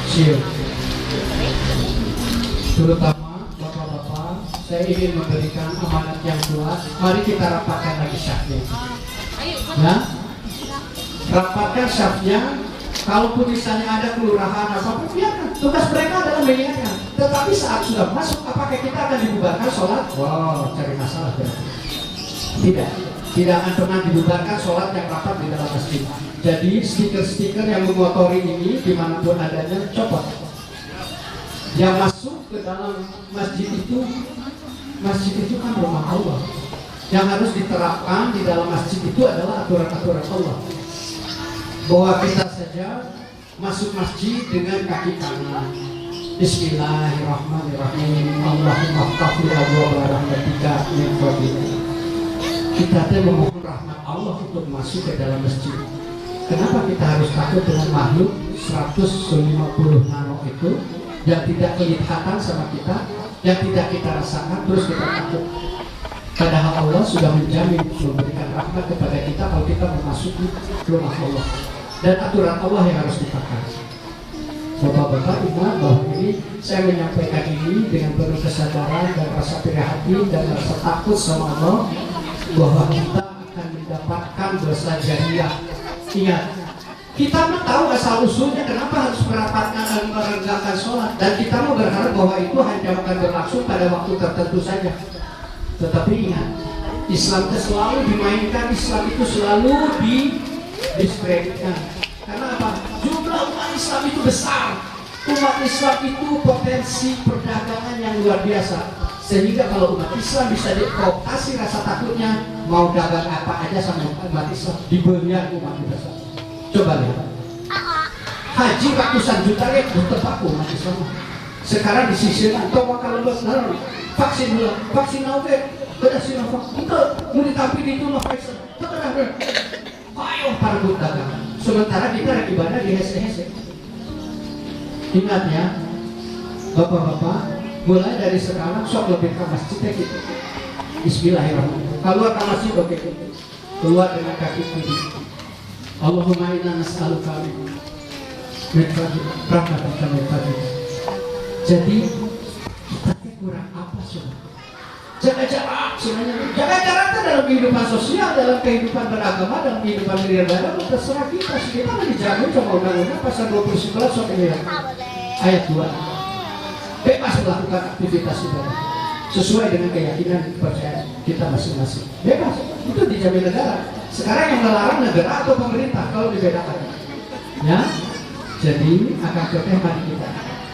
syiur. Terutama bapak-bapak saya ingin memberikan amanat yang kuat. Mari kita rapatkan lagi syafnya. Ya, rapatkan syafnya. Kalaupun misalnya ada kelurahan apapun, biarkan. Tugas mereka adalah mengingatkan. Tetapi saat sudah masuk, apakah kita akan dibubarkan sholat? Wow, cari masalah berarti. Tidak akan pernah dibubarkan sholat yang rapat di dalam masjid. Jadi stiker-stiker yang mengotori ini dimanapun adanya, copot. Yang masuk ke dalam masjid itu kan rumah Allah. Yang harus diterapkan di dalam masjid itu adalah aturan-aturan Allah. Bahwa kita saja masuk masjid dengan kaki kanan. Bismillahirrahmanirrahim. Allahumma ftahli abwaaba rahmatika min fadlika. Kita memohon rahmat Allah untuk masuk ke dalam masjid. Kenapa kita harus takut dengan makhluk 150 nano itu yang tidak kelihatan sama kita, yang tidak kita rasakan, terus kita takut? Padahal Allah sudah menjamin memberikan rahmat kepada kita kalau kita memasuki rumah Allah. Dan aturan Allah yang harus dipakai. Bapak-bapak ingat bahwa ini saya menyampaikan ini dengan penuh kesadaran dan rasa prihatin dan rasa takut sama Allah bahwa kita akan mendapatkan dosa jariah. Ingat, kita mau tahu asal usulnya kenapa harus merapatkan dan merenggakan sholat, dan kita mau berharap bahwa itu hanya akan berlangsung pada waktu tertentu saja. Tetapi ingat, Islam itu selalu dimainkan, Islam itu selalu didiskreditkan. Karena apa? Jumlah umat Islam itu besar. Umat Islam itu potensi perdagangan yang luar biasa. Sehingga kalau umat Islam bisa dikooptasi rasa takutnya, mau dagang apa aja sama umat Islam, diberikan umat Islam. Coba lihat. Haji ratusan juta ya, terpaku umat Islam. Sekarang disisihkan, coba kalau vaksin dulu, vaksin Novavax, sudah Sinovac, enggak, mau ditampil itu Pfizer, terkadang. Ayo para dagang. Sementara kita lagi ibadah di hese-hese. Ingat ya, bapak-bapak, mulai dari sekarang sok lebih ke masjidnya gitu. Bismillahirrahmanirrahim. Keluar ke masjid oke. Keluar dengan kaki kiri. Allahumma inna nas'aluka min fadlika rahmatan min fadlika. Jadi kita kurang apa sih? Jaga jarak sebenarnya. Jaga jarak itu dalam kehidupan sosial, dalam kehidupan beragama, dalam kehidupan beribadah, terserah kita. Kita kan dijamin sama undang-undang pasal 29 ayat 2. Bebas melakukan aktivitas ibadah sesuai dengan keyakinan kepercayaan kita masing-masing. Bebas, itu dijamin negara. Sekarang yang melarang negara atau pemerintah kalau dibedakan. Ya, jadi akan mari kita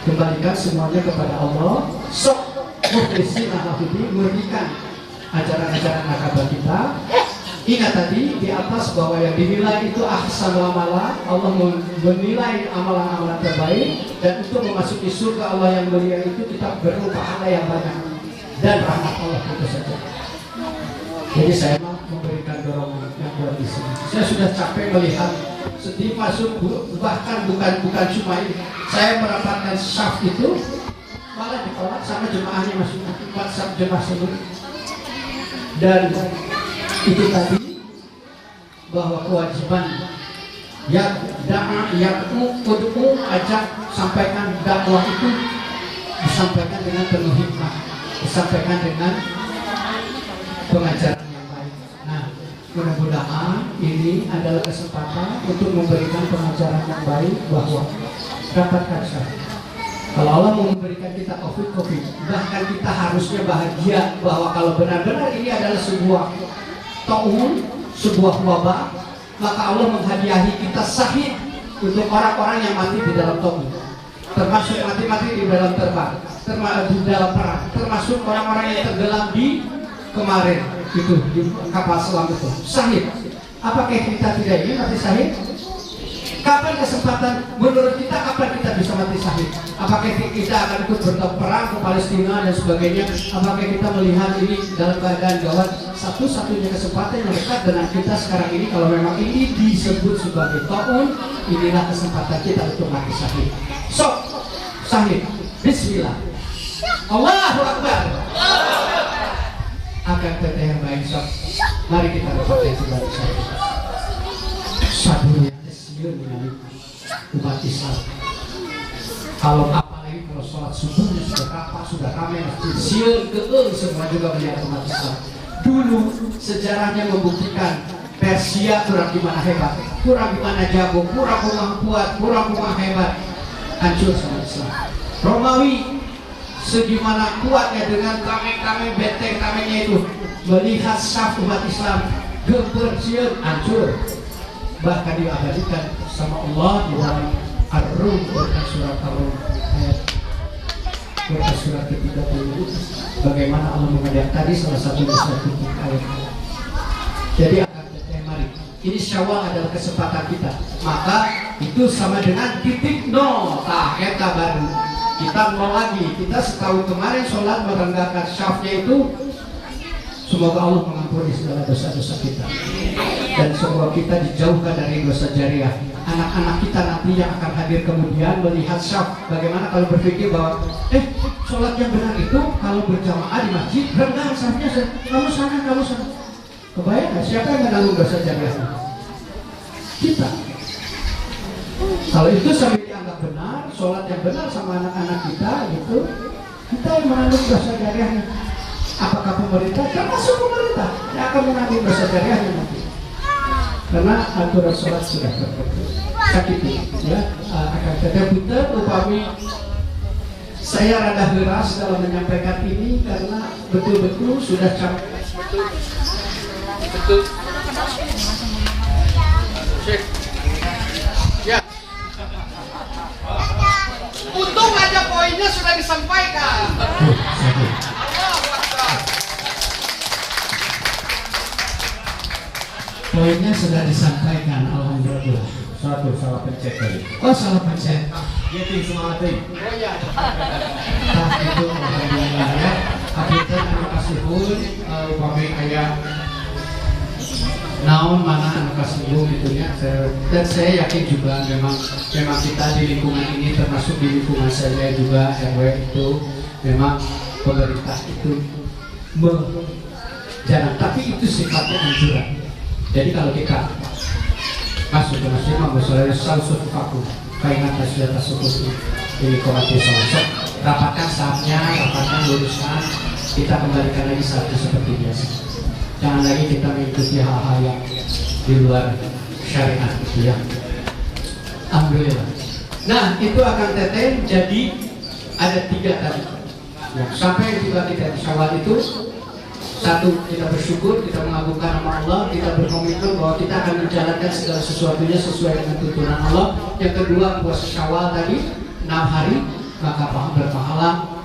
kembalikan semuanya kepada Allah. Sok mukhlisin lahudin, murnikan ajaran-ajaran agama kita. Ingat tadi di atas bahwa yang dinilai itu ahsanul amala, Allah menilai amalan-amalan terbaik, dan untuk memasuki surga Allah yang mulia itu kita perlu pahala yang banyak dan rahmat Allah itu saja. Jadi saya mau memberikan dorongan yang buat di sini. Saya sudah capek melihat sedih masuk, bahkan bukan cuma ini. Saya merapatkan syaf itu malah ditolak sama jemaahnya, masuk WhatsApp jemaah sendiri. Dan itu tadi bahwa kewajiban ya da'a ud'u ajak, sampaikan dakwah itu disampaikan dengan penuh hikmah, disampaikan dengan pengajaran yang baik. Nah, mudah-mudahan ini adalah kesempatan untuk memberikan pengajaran yang baik bahwa dapatkan syahid. Kalau Allah mau memberikan kita COVID, bahkan kita harusnya bahagia bahwa kalau benar-benar ini adalah sebuah ta'un, sebuah wabah, maka Allah menghadiahi kita syahid untuk orang-orang yang mati di dalam ta'un, termasuk mati-mati di dalam terbang, di dalam perang, termasuk orang-orang yang tenggelam di kemarin itu di kapal selam itu syahid. Apakah kita tidak ingin mati syahid? Kapan kesempatan menurut kita, kapan kita bisa mati syahid? Apakah kita akan ikut berperang ke Palestina dan sebagainya? Apakah kita melihat ini dalam keadaan gawat? Satu-satunya kesempatan yang dekat dengan kita sekarang ini, kalau memang ini disebut sebagai ta'un, inilah kesempatan kita untuk mati syahid. So, syahid, bismillah, Allahu Akbar. Akan teteh yang baik, so. Mari kita berpakaian sebagai syahid. Sabunya umat Islam. Kalau apalagi kalau sholat subuhnya sudah rapat, sudah ramai, siun semua juga melihat umat Islam. Dulu sejarahnya membuktikan Persia kurang gimana hebat, kurang gimana jago, kurang kuat, kurang hebat, hancur sama Islam. Romawi segimana kuatnya dengan tameng-tameng benteng-tamengnya itu, melihat saf umat Islam gempur siun, hancur. Bahkan diabadikan sama Allah di dalam Ar-Rum, Quran surat Ar-Rum ayat Quran surat ke-30. Bagaimana Allah mengajak tadi salah satu ayat. Jadi mari, ini Syawal adalah kesempatan kita. Maka itu sama dengan titik nol. Eta baru kita mau lagi. Kita setahun kemarin sholat merendahkan syafnya itu. Semoga Allah mengampuni segala dosa-dosa kita dan semoga kita dijauhkan dari dosa jariah. Anak-anak kita nanti yang akan hadir kemudian melihat syaf. Bagaimana kalau berpikir bahwa sholat yang benar itu kalau berjamaah di masjid rendah syafnya, kamu sana. Kebayang gak siapa yang menanggung dosa jariahnya? Kita. Kalau itu sampai dianggap benar, sholat yang benar sama anak-anak kita gitu, kita yang menanggung dosa jariahnya. Apakah pemerintah? Termasuk pemerintah yang akan menanggung dosa jariahnya nanti. Karena aturan sholat sudah sakit ya. Akan tetapi upami saya rada keras dalam menyampaikan ini karena betul-betul sudah capek. Betul. Ya. Untung aja poinnya sudah disampaikan. Poinnya sudah disampaikan, alhamdulillah. Salah pencet tadi. Oh, salah pencet. Jadi semangat ini. Oh ya. Nah, itu alhamdulillah ya. Hakikat anu kasihun upami aya naon mana anu kasihun gitu ya. Dan saya yakin juga memang kita di lingkungan ini termasuk di lingkungan saya juga RW itu memang pemerintah itu jarang, tapi itu sifatnya anjuran. Jadi kalau kita masuk ke masjid, maksudnya salsut faku, kainat tasbih tasbih ini komati salsut, rapatkan saatnya, rapatkan luruskan, kita kembalikan lagi saatnya seperti biasa. Jangan lagi kita mengikuti hal-hal yang di luar syariat, gitu ya. Alhamdulillah. Nah, itu akan teteh. Jadi ada 3 tadi. Ya, sampai juga kita di Syawal itu. Satu, kita bersyukur, kita mengagungkan nama Allah, kita berkomitmen bahwa kita akan menjalankan segala sesuatunya sesuai dengan tuntunan Allah. Yang kedua, puasa Syawal tadi 6 hari, maka berpahala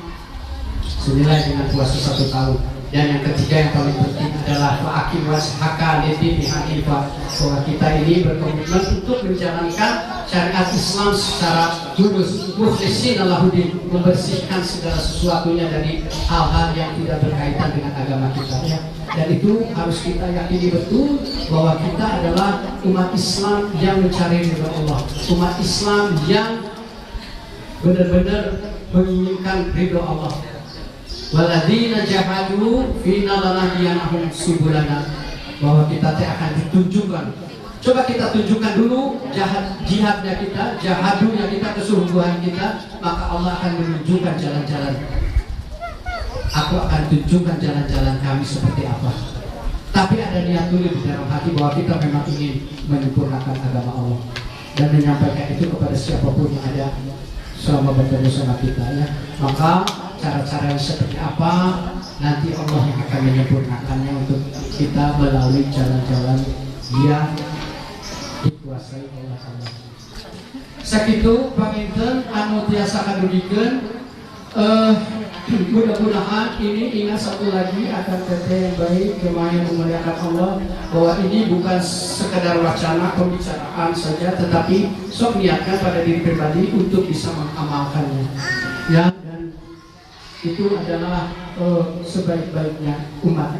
senilai dengan puasa 1 tahun. Dan yang ketiga yang paling penting adalah fa'akim washaka lidini hanifah, bahwa kita ini berkomitmen untuk menjalankan syariat Islam secara lurus, mukhlisin Allahuddin, membersihkan segala sesuatunya dari hal-hal yang tidak berkaitan dengan agama kita ya. Dan itu harus kita yakini betul bahwa kita adalah umat Islam yang mencari ridha Allah, umat Islam yang benar-benar menginginkan ridha Allah. Waladina jahadu fina lanahdiyanahum subulana, bahwa kita akan ditunjukkan. Coba kita tunjukkan dulu jihadnya kita, jahadunya kita, kesungguhan kita, maka Allah akan menunjukkan jalan-jalan. Aku akan tunjukkan jalan-jalan kami seperti apa. Tapi ada niat dulu di dalam hati bahwa kita memang ingin menyempurnakan agama Allah dan menyampaikan itu kepada siapapun yang ada selama bertemu sama kita ya. Maka cara-cara yang seperti apa nanti Allah yang akan menyempurnakannya untuk kita melalui jalan-jalan yang dikuasai oleh Allah. Sakitu panginten anu tiasa kadudikeun, mudah-mudahan ini ingat satu lagi akan teteh yang baik, kemahin memuliakan Allah, bahwa ini bukan sekadar wacana pembicaraan saja, tetapi sok niatkan pada diri pribadi untuk bisa mengamalkannya ya. Itu adalah sebaik-baiknya umat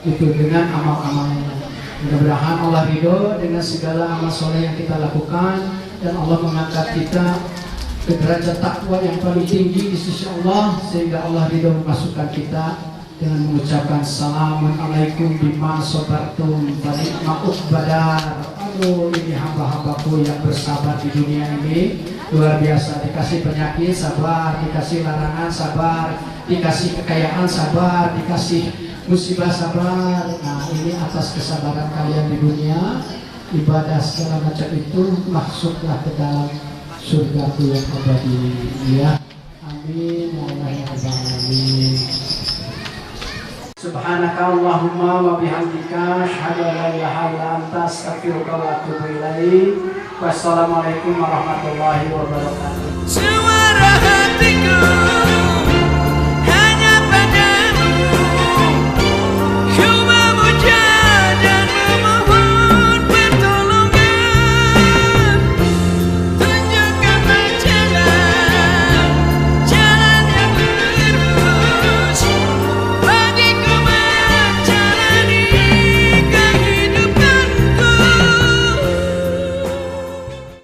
itu dengan amal-amalnya. Mudah-mudahan Allah ridho dengan segala amal soleh yang kita lakukan, dan Allah mengangkat kita ke derajat takwa yang paling tinggi di sisi Allah, sehingga Allah ridho memasukkan kita dengan mengucapkan Assalamualaikum bima sobartum fanikma uqbadar. Aduh, ini hamba-hambaku yang bersabar di dunia ini, luar biasa. Dikasih penyakit sabar, dikasih larangan sabar, dikasih kekayaan sabar, dikasih musibah sabar. Nah, ini atas kesabaran kalian di dunia, ibadah segala macam itu, masuklah ke dalam surga yang abadi ya. Amin ya Allah ya rabbal alamin. Subhanaka Allahumma wa bihamdika asyhadu an la ilaha illa anta astaghfiruka wa atubu ilaik. Wassalamualaikum warahmatullahi wabarakatuh. Suara hatiku